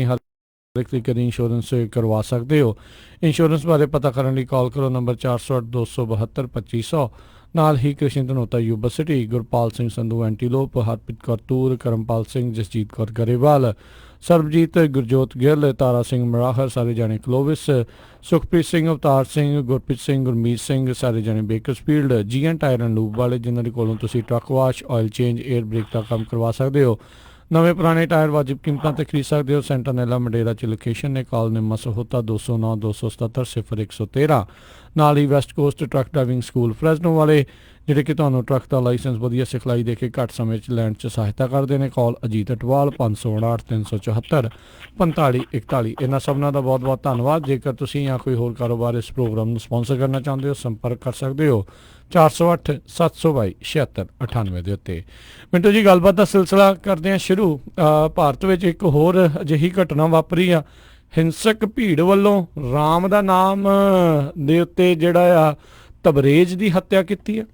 हर एक तरीके की इंश्योरेंस करवा सकते हो। इंश्योरेंस बारे पता करने ਲਈ कॉल करो नंबर 408 272 2500। ਨਾਲ ਹੀ ਕ੍ਰਿਸ਼ਨ ਧਨੋਤਾ ਯੂਨੀਵਰਸਿਟੀ, ਗੁਰਪਾਲ ਸਿੰਘ ਸੰਧੂ ਐਂਟੀਲੋਪ, ਹਰਪ੍ਰੀਤ ਕੌਰ ਤੂਰ, ਕਰਮਪਾਲ ਸਿੰਘ, ਜਸਜੀਤ ਕੌਰ ਗਰੇਵਾਲ, ਸਰਬਜੀਤ, ਗੁਰਜੋਤ ਗਿੱਲ, ਤਾਰਾ ਸਿੰਘ ਮਰਾਹਰ, ਸਾਰੇ ਜਾਣੇ ਕਲੋਵਿਸ, ਸੁਖਪ੍ਰੀਤ ਸਿੰਘ, ਅਵਤਾਰ ਸਿੰਘ, ਗੁਰਪ੍ਰੀਤ ਸਿੰਘ, ਗੁਰਮੀਤ ਸਿੰਘ, ਸਾਰੇ ਜਾਣੇ Bakersfield, GN tyre and lube ਵਾਲੇ, ਜਿਨ੍ਹਾਂ ਦੇ ਕੋਲੋਂ ਤੁਸੀਂ truck wash, oil change, air brake ਦਾ ਕੰਮ ਕਰਵਾ ਸਕਦੇ ਹੋ। ਨਵੇਂ ਪੁਰਾਣੇ ਟਾਇਰ ਵਾਜਿਬ ਕੀਮਤਾਂ ਤੇ ਖਰੀਦ ਸਕਦੇ ਹੋ। ਸੈਂਟਰਨੈਲਾ ਮੰਡੇਰਾ 'ਚ ਲੋਕੇਸ਼ਨ ਨੇ। ਕਾਲ ਨੇ ਮਸਹੋਤਾ 209 277 0113। ਨਾਲ ਹੀ West Coast truck driving school Fresno ਵਾਲੇ, ਜਿਹੜੇ ਕਿ ਤੁਹਾਨੂੰ ਟਰੱਕ ਦਾ ਲਾਇਸੈਂਸ ਵਧੀਆ ਸਿਖਲਾਈ ਦੇ ਕੇ ਘੱਟ ਸਮੇਂ 'ਚ ਲੈਣ 'ਚ ਸਹਾਇਤਾ ਕਰਦੇ ਨੇ। ਕਾਲ ਅਜੀਤ ਅਟਵਾਲ 559 374 4541। ਇਹਨਾਂ ਸਭਨਾਂ ਦਾ ਬਹੁਤ ਬਹੁਤ ਧੰਨਵਾਦ। ਜੇਕਰ ਤੁਸੀਂ ਜਾਂ ਕੋਈ ਹੋਰ ਕਾਰੋਬਾਰ ਇਸ ਪ੍ਰੋਗਰਾਮ ਨੂੰ ਸਪਾਂਸਰ ਕਰਨਾ ਚਾਹੁੰਦੇ ਹੋ, ਸੰਪਰਕ ਕਰ ਸਕਦੇ ਹੋ 408 722 7698 ਦੇ ਉੱਤੇ। ਮਿੰਟੂ ਜੀ, ਗੱਲਬਾਤ ਦਾ ਸਿਲਸਿਲਾ ਕਰਦੇ ਹਾਂ ਸ਼ੁਰੂ। ਭਾਰਤ ਵਿੱਚ ਇੱਕ ਹੋਰ ਅਜਿਹੀ ਘਟਨਾ ਵਾਪਰੀ ਆ। ਹਿੰਸਕ ਭੀੜ ਵੱਲੋਂ ਰਾਮ ਦਾ ਨਾਮ ਦੇ ਉੱਤੇ ਜਿਹੜਾ ਆ ਤਬਰੇਜ਼ ਦੀ ਹੱਤਿਆ ਕੀਤੀ ਹੈ।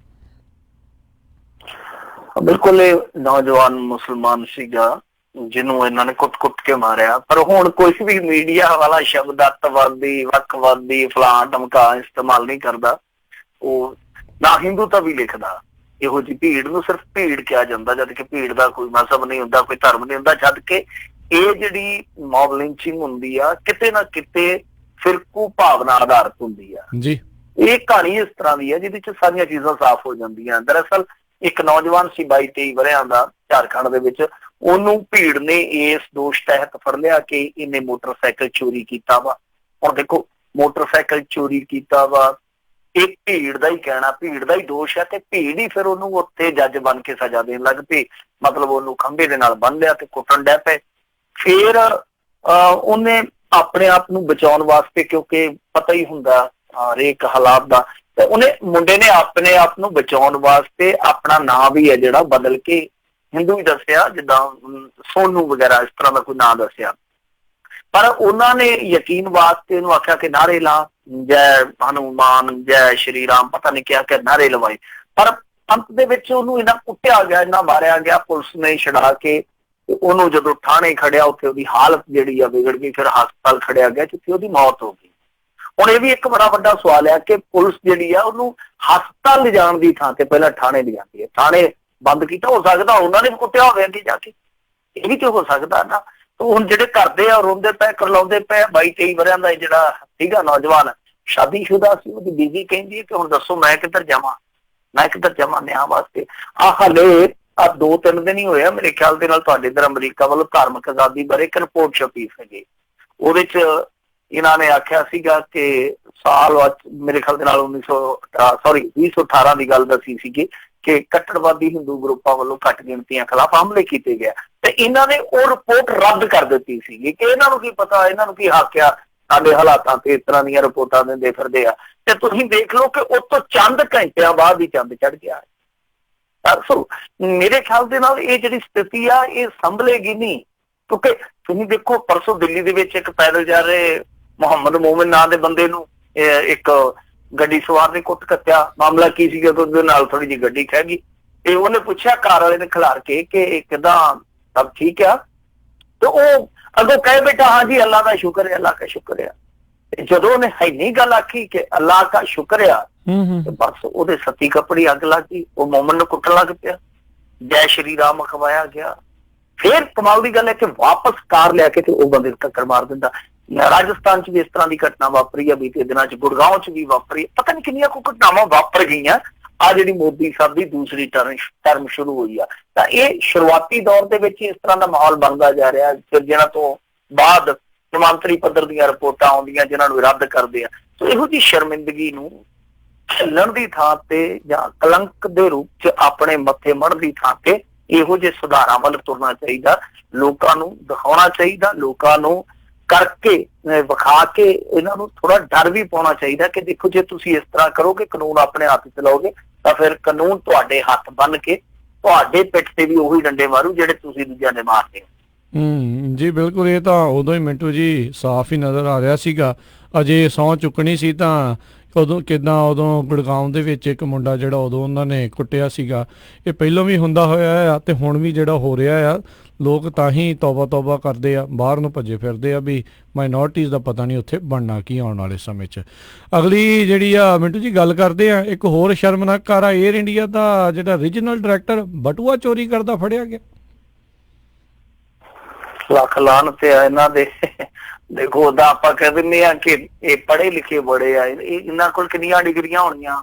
ਬਿਲਕੁਲ, ਇਹ ਨੌਜਵਾਨ ਮੁਸਲਮਾਨ ਸੀਗਾ ਜਿਹਨੂੰ ਇਹਨਾਂ ਨੇ ਕੁੱਟ-ਕੁੱਟ ਕੇ ਮਾਰਿਆ। ਪਰ ਹੁਣ ਕੋਈ ਵੀ ਮੀਡੀਆ ਵਾਲਾ ਸ਼ਬਦ ਅੱਤਵਾਦੀ, ਵੱਖਵਾਦੀ, ਫਲਾਂ ਧਮਕਾ ਇਸਤੇਮਾਲ ਨਹੀਂ ਕਰਦਾ। ਉਹ ਨਾ ਹਿੰਦੂ ਤਾਂ ਵੀ ਲਿਖਦਾ। ਇਹੋ ਜਿਹੀ ਭੀੜ ਨੂੰ ਸਿਰਫ ਭੀੜ ਕਿਹਾ ਜਾਂਦਾ, ਜਦ ਕਿ ਭੀੜ ਦਾ ਕੋਈ ਮਜ਼ਹਬ ਨਹੀਂ ਹੁੰਦਾ, ਕੋਈ ਧਰਮ ਨਹੀਂ ਹੁੰਦਾ। ਜਦ ਕਿ ਇਹ ਜਿਹੜੀ ਮੌਬ ਲਿੰਚਿੰਗ ਹੁੰਦੀ ਆ, ਕਿਤੇ ਨਾ ਕਿਤੇ ਫਿਰਕੂ ਭਾਵਨਾ ਆਧਾਰਿਤ ਹੁੰਦੀ ਆ ਜੀ। ਇਹ ਕਹਾਣੀ ਇਸ ਤਰ੍ਹਾਂ ਦੀ ਹੈ ਜਿਹਦੇ ਚ ਸਾਰੀਆਂ ਚੀਜ਼ਾਂ ਸਾਫ਼ ਹੋ ਜਾਂਦੀਆਂ। ਦਰਅਸਲ ਇੱਕ ਨੌਜਵਾਨ ਸੀ 22-23 ਵਰ੍ਹਿਆਂ ਦਾ, ਝਾਰਖੰਡ ਦੇ ਵਿੱਚ। ਉਹਨੂੰ ਭੀੜ ਨੇ ਇਸ ਦੋਸ਼ ਤਹਿਤ ਫੜ ਲਿਆ ਕਿ ਇਹਨੇ ਮੋਟਰਸਾਈਕਲ ਚੋਰੀ ਕੀਤਾ ਵਾ। ਹੁਣ ਦੇਖੋ, ਮੋਟਰਸਾਈਕਲ ਚੋਰੀ ਕੀਤਾ ਵਾ, ਇਹ ਭੀੜ ਦਾ ਹੀ ਕਹਿਣਾ, ਭੀੜ ਦਾ ਹੀ ਦੋਸ਼ ਹੈ। ਤੇ ਭੀੜ ਹੀ ਫਿਰ ਉਹਨੂੰ ਉੱਥੇ ਜੱਜ ਬਣ ਕੇ ਸਜ਼ਾ ਦੇਣ ਲੱਗ ਪਈ। ਮਤਲਬ ਉਹਨੂੰ ਖੰਭੇ ਦੇ ਨਾਲ ਬੰਨ ਲਿਆ ਤੇ ਕੁੱਟਣ ਡੈ ਪਏ। ਫਿਰ ਉਹਨੇ ਆਪਣੇ ਆਪ ਨੂੰ ਬਚਾਉਣ ਵਾਸਤੇ, ਕਿਉਂਕਿ ਪਤਾ ਹੀ ਹੁੰਦਾ ਹਰੇਕ ਹਾਲਾਤ ਦਾ, ਤੇ ਉਹਨੇ ਮੁੰਡੇ ਨੇ ਆਪਣੇ ਆਪ ਨੂੰ ਬਚਾਉਣ ਵਾਸਤੇ ਆਪਣਾ ਨਾਂ ਵੀ ਹੈ ਜਿਹੜਾ ਬਦਲ ਕੇ ਹਿੰਦੂ ਹੀ ਦੱਸਿਆ, ਜਿੱਦਾਂ ਸੋਨੂ ਵਗੈਰਾ ਇਸ ਤਰ੍ਹਾਂ ਦਾ ਕੋਈ ਨਾਂ ਦੱਸਿਆ। ਪਰ ਉਹਨਾਂ ਨੇ ਯਕੀਨ ਵਾਸਤੇ ਉਹਨੂੰ ਆਖਿਆ ਕਿ ਨਾਰੇ ਲਾ, ਜੈ ਹਨੂਮਾਨ, ਜੈ ਸ਼੍ਰੀ ਰਾਮ, ਪਤਾ ਨਹੀਂ ਕਿਹਾ ਕਿ ਨਾਰੇ ਲਵਾਏ। ਪਰ ਅੰਤ ਦੇ ਵਿੱਚ ਉਹਨੂੰ ਇੰਨਾ ਕੁੱਟਿਆ ਗਿਆ, ਇੰਨਾ ਮਾਰਿਆ ਗਿਆ, ਪੁਲਿਸ ਨੇ ਛਡਾ ਕੇ ਉਹਨੂੰ ਜਦੋਂ ਥਾਣੇ ਖੜਿਆ, ਉੱਥੇ ਉਹਦੀ ਹਾਲਤ ਜਿਹੜੀ ਆ ਵਿਗੜ ਗਈ। ਫਿਰ ਹਸਪਤਾਲ ਖੜਿਆ ਗਿਆ ਜਿੱਥੇ ਉਹਦੀ ਮੌਤ ਹੋ ਗਈ। ਹੁਣ ਇਹ ਵੀ ਇੱਕ ਬੜਾ ਵੱਡਾ ਸਵਾਲ ਹੈ ਕਿ ਪੁਲਿਸ ਜਿਹੜੀ ਆ ਉਹਨੂੰ ਹਸਪਤਾਲ ਲਿਜਾਣ ਦੀ ਥਾਂ ਤੇ ਪਹਿਲਾਂ ਥਾਣੇ ਲਿਜਾਂਦੀ ਹੈ। ਥਾਣੇ ਬੰਦ ਕੀਤਾ, ਹੋ ਸਕਦਾ ਉਹਨਾਂ ਨੇ ਵੀ ਕੁੱਟਿਆ ਹੋਵੇ ਅੱਗੇ ਜਾ ਕੇ, ਇਹ ਵੀ ਤੇ ਹੋ ਸਕਦਾ ਨਾ। ਹੁਣ ਜਿਹੜੇ ਕਰਦੇ ਆ ਰੋਂਦੇ ਪਏ, ਕਰਲਾਉਂਦੇ ਪਏ। 22-23 ਵਰ੍ਹਿਆਂ ਦਾ ਜਿਹੜਾ ਸੀਗਾ ਨੌਜਵਾਨ, ਸ਼ਾਦੀशुदा ਸੀ। ਉਹਦੀ ਬੀਵੀ ਕਹਿੰਦੀ ਹੈ ਕਿ ਹੁਣ ਦੱਸੋ ਮੈਂ ਕਿੱਧਰ ਜਾਵਾਂ ਨਿਆਂ ਵਾਸਤੇ। ਹਾਲੇ 2-3 ਦਿਨ ਹੀ ਹੋਇਆ ਮੇਰੇ ਖਿਆਲ ਦੇ ਨਾਲ ਤੁਹਾਡੇ ਇੱਧਰ ਅਮਰੀਕਾ ਵੱਲੋਂ ਧਾਰਮਿਕ ਆਜ਼ਾਦੀ ਬਾਰੇ ਇੱਕ ਰਿਪੋਰਟ ਛਪੀ ਸੀਗੀ। ਉਹਦੇ ਚ ਇਹਨਾਂ ਨੇ ਆਖਿਆ ਸੀਗਾ ਕਿ ਸਾਲ ਮੇਰੇ ਖਿਆਲ ਦੇ ਨਾਲ 2018 ਦੀ ਗੱਲ ਦੱਸੀ ਸੀਗੀ ਕਿ ਕੱਟੜਵਾਦੀ ਹਿੰਦੂ ਗਰੁੱਪਾਂ ਵੱਲੋਂ ਘੱਟ ਗਿਣਤੀਆਂ ਖਿਲਾਫ ਹਮਲੇ ਕੀਤੇ ਗਏ। ਤੇ ਇਹਨਾਂ ਨੇ ਉਹ ਰਿਪੋਰਟ ਰੱਦ ਕਰ ਦਿੱਤੀ ਸੀਗੀ ਕਿ ਇਹਨਾਂ ਨੂੰ ਕੀ ਪਤਾ, ਇਹਨਾਂ ਨੂੰ ਕੀ ਹੱਕ ਆ ਸਾਡੇ ਹਾਲਾਤਾਂ ਤੇ ਇਸ ਤਰ੍ਹਾਂ ਦੀਆਂ ਰਿਪੋਰਟਾਂ ਦਿੰਦੇ ਫਿਰਦੇ ਆ। ਤੇ ਤੁਸੀਂ ਦੇਖ ਲਓ ਕਿ ਉਸ ਤੋਂ ਚੰਦ ਘੰਟਿਆਂ ਬਾਅਦ ਹੀ ਚੰਦ ਚੜ੍ਹ ਗਿਆ। ਸੋ ਮੇਰੇ ਖਿਆਲ ਦੇ ਨਾਲ ਇਹ ਜਿਹੜੀ ਸਥਿਤੀ ਆ ਇਹ ਸੰਭਲੇਗੀ ਨਹੀਂ। ਕਿਉਂਕਿ ਤੁਸੀਂ ਦੇਖੋ, ਪਰਸੋਂ ਦਿੱਲੀ ਦੇ ਵਿੱਚ ਇੱਕ ਪੈਦਲ ਜਾ ਰਹੇ ਮੁਹੰਮਦ ਮੋਮਿਨ ਨਾਂ ਦੇ ਬੰਦੇ ਨੂੰ ਇੱਕ ਗੱਡੀ ਸਵਾਰ ਨੇ ਕੁੱਟ ਕੱਟਿਆ। ਮਾਮਲਾ ਕੀ ਸੀਗਾ ਕਿ ਉਹਦੇ ਨਾਲ ਥੋੜੀ ਜਿਹੀ ਗੱਡੀ ਖਹਿ ਗਈ ਤੇ ਉਹਨੇ ਪੁੱਛਿਆ ਕਾਰ ਵਾਲੇ ਨੇ ਖਿਲਾਰ ਕੇ ਕਿ ਕਿੱਦਾਂ, ਸਭ ਠੀਕ ਆ? ਤੇ ਉਹ ਅੱਗੋਂ ਕਹੇ ਬੇਟਾ ਹਾਂਜੀ ਅੱਲਾ ਦਾ ਸ਼ੁਕਰ ਹੈ, ਅੱਲਾ ਦਾ ਸ਼ੁਕਰ ਹੈ। ਤੇ ਜਦੋਂ ਉਹਨੇ ਇੰਨੀ ਗੱਲ ਆਖੀ ਕਿ ਅੱਲਾ ਦਾ ਸ਼ੁਕਰ ਆ, ਤੇ ਬਸ ਉਹਦੇ ਸੱਤੀ ਕੱਪੜੀ ਅੱਗ ਲੱਗ ਗਈ। ਉਹ ਮੋਮਨ ਨੂੰ ਕੁੱਟਣ ਲੱਗ ਪਿਆ, ਜੈ ਸ਼੍ਰੀ ਰਾਮ ਅਖਵਾਇਆ ਗਿਆ। ਫਿਰ ਕਮਾਲ ਦੀ ਗੱਲ ਹੈ ਕਿ ਵਾਪਸ ਕਾਰ ਲਿਆ ਕੇ ਤੇ ਉਹ ਬੰਦੇ ਨੂੰ ਟੱਕਰ ਮਾਰ ਦਿੰਦਾ। ਰਾਜਸਥਾਨ ਚ ਵੀ ਇਸ ਤਰ੍ਹਾਂ ਦੀ ਘਟਨਾ ਵਾਪਰੀ ਆ ਬੀਤੇ ਦਿਨਾਂ ਚ, ਗੁੜਗਾਉਂ ਚ ਵੀ ਵਾਪਰੀ। ਪਤਾ ਨਹੀਂ ਕਿੰਨੀਆਂ ਕੁ ਘਟਨਾਵਾਂ ਵਾਪਰ ਗਈਆਂ। ਆ ਜਿਹੜੀ ਮੋਦੀ ਸਾਹਿਬ ਦੀ ਦੂਸਰੀ ਟਰਮ ਸ਼ੁਰੂ ਹੋਈ ਆ, ਤਾਂ ਇਹ ਸ਼ੁਰੂਆਤੀ ਦੌਰ ਦੇ ਵਿੱਚ ਇਸ ਤਰ੍ਹਾਂ ਦਾ ਮਾਹੌਲ ਬਣਦਾ ਜਾ ਰਿਹਾ। ਫਿਰ ਜਿਹਨਾਂ ਤੋਂ ਬਾਅਦ ਕੌਮਾਂਤਰੀ ਪੱਧਰ ਦੀਆਂ ਰਿਪੋਰਟਾਂ ਆਉਂਦੀਆਂ ਜਿਹਨਾਂ ਨੂੰ ਰੱਦ ਕਰਦੇ ਆ। ਸੋ ਇਹੋ ਜਿਹੀ ਸ਼ਰਮਿੰਦਗੀ ਨੂੰ ਝੱਲਣ ਦੀ ਥਾਂ ਤੇ ਜਾਂ ਕਲੰਕ ਦੇ ਰੂਪ ਚ ਆਪਣੇ ਮੱਥੇ ਮੜਨ ਦੀ ਥਾਂ ਤੇ ਇਹੋ ਜਿਹੇ ਸੁਧਾਰਾਂ ਵੱਲ ਤੁਰਨਾ ਚਾਹੀਦਾ। ਲੋਕਾਂ ਨੂੰ ਦਿਖਾਉਣਾ ਚਾਹੀਦਾ, ਲੋਕਾਂ ਨੂੰ ਕਰਕੇ ਵਿਖਾ ਕੇ ਇਹਨਾਂ ਨੂੰ ਥੋੜਾ ਡਰ ਵੀ ਪਾਉਣਾ ਚਾਹੀਦਾ ਕਿ ਦੇਖੋ ਜੇ ਤੁਸੀਂ ਇਸ ਤਰ੍ਹਾਂ ਕਰੋਗੇ, ਕਾਨੂੰਨ ਆਪਣੇ ਹੱਥ ਚ ਲਓਗੇ, ਤਾਂ ਫਿਰ ਕਾਨੂੰਨ ਤੁਹਾਡੇ ਹੱਥ ਬੰਨ ਕੇ ਤੁਹਾਡੇ ਪਿੱਠ ਤੇ ਵੀ ਉਹੀ ਡੰਡੇ ਮਾਰੂ ਜਿਹੜੇ ਤੁਸੀਂ ਦੂਜਿਆਂ ਦੇ ਮਾਰਦੇ ਹੋ। ਜੀ ਬਿਲਕੁਲ, ਇਹ ਤਾਂ ਉਦੋਂ ਹੀ ਮਿੰਟੂ ਜੀ ਸਾਫ਼ ਹੀ ਨਜ਼ਰ ਆ ਰਿਹਾ ਸੀਗਾ। ਅਜੇ ਸਹੁੰ ਚੁੱਕਣੀ ਸੀ ਤਾਂ ਉਦੋਂ ਕਿੱਦਾਂ ਉਦੋਂ ਗੁੜਗਾਉਂ ਦੇ ਵਿੱਚ ਇੱਕ ਮੁੰਡਾ ਜਿਹੜਾ ਉਦੋਂ ਉਹਨਾਂ ਨੇ ਕੁੱਟਿਆ ਸੀਗਾ, ਇਹ ਪਹਿਲਾਂ ਵੀ ਹੁੰਦਾ ਹੋਇਆ ਆ ਤੇ ਹੁਣ ਵੀ ਜਿਹੜਾ ਹੋ ਰਿਹਾ ਆ। ਲੋਕ ਤਾਂ ਹੀ ਤੌਬਾ ਕਰਦੇ ਆ, ਬਾਹਰ ਨੂੰ ਭੱਜੇ ਫਿਰਦੇ ਆ ਵੀ ਮਾਈਨੋਰਟੀਜ਼ ਦਾ ਪਤਾ ਨਹੀਂ ਉੱਥੇ ਬਣਨਾ ਕੀ ਆਉਣ ਵਾਲੇ ਸਮੇਂ 'ਚ। ਅਗਲੀ ਜਿਹੜੀ ਆ ਮਿੰਟੂ ਜੀ ਗੱਲ ਕਰਦੇ ਆ, ਇੱਕ ਹੋਰ ਸ਼ਰਮਨਾਕ ਕਾਰਾ, 에ਅਰ ਇੰਡੀਆ ਦਾ ਜਿਹੜਾ ਰੀਜਨਲ ਡਾਇਰੈਕਟਰ ਬਟੂਆ ਚੋਰੀ ਕਰਦਾ ਫੜਿਆ ਗਿਆ। ਲੱਖ ਲਾਹਨਤ ਆ ਇਹਨਾਂ ਦੇ। ਦੇਖੋ ਉਹਦਾ ਆਪਾਂ ਕਹਿ ਦਿੰਦੇ ਆ ਕਿ ਇਹ ਪੜ੍ਹੇ ਲਿਖੇ ਬੜੇ ਆ, ਇਹਨਾਂ ਕੋਲ ਕਿੰਨੀਆਂ ਡਿਗਰੀਆਂ ਹੋਣੀਆਂ।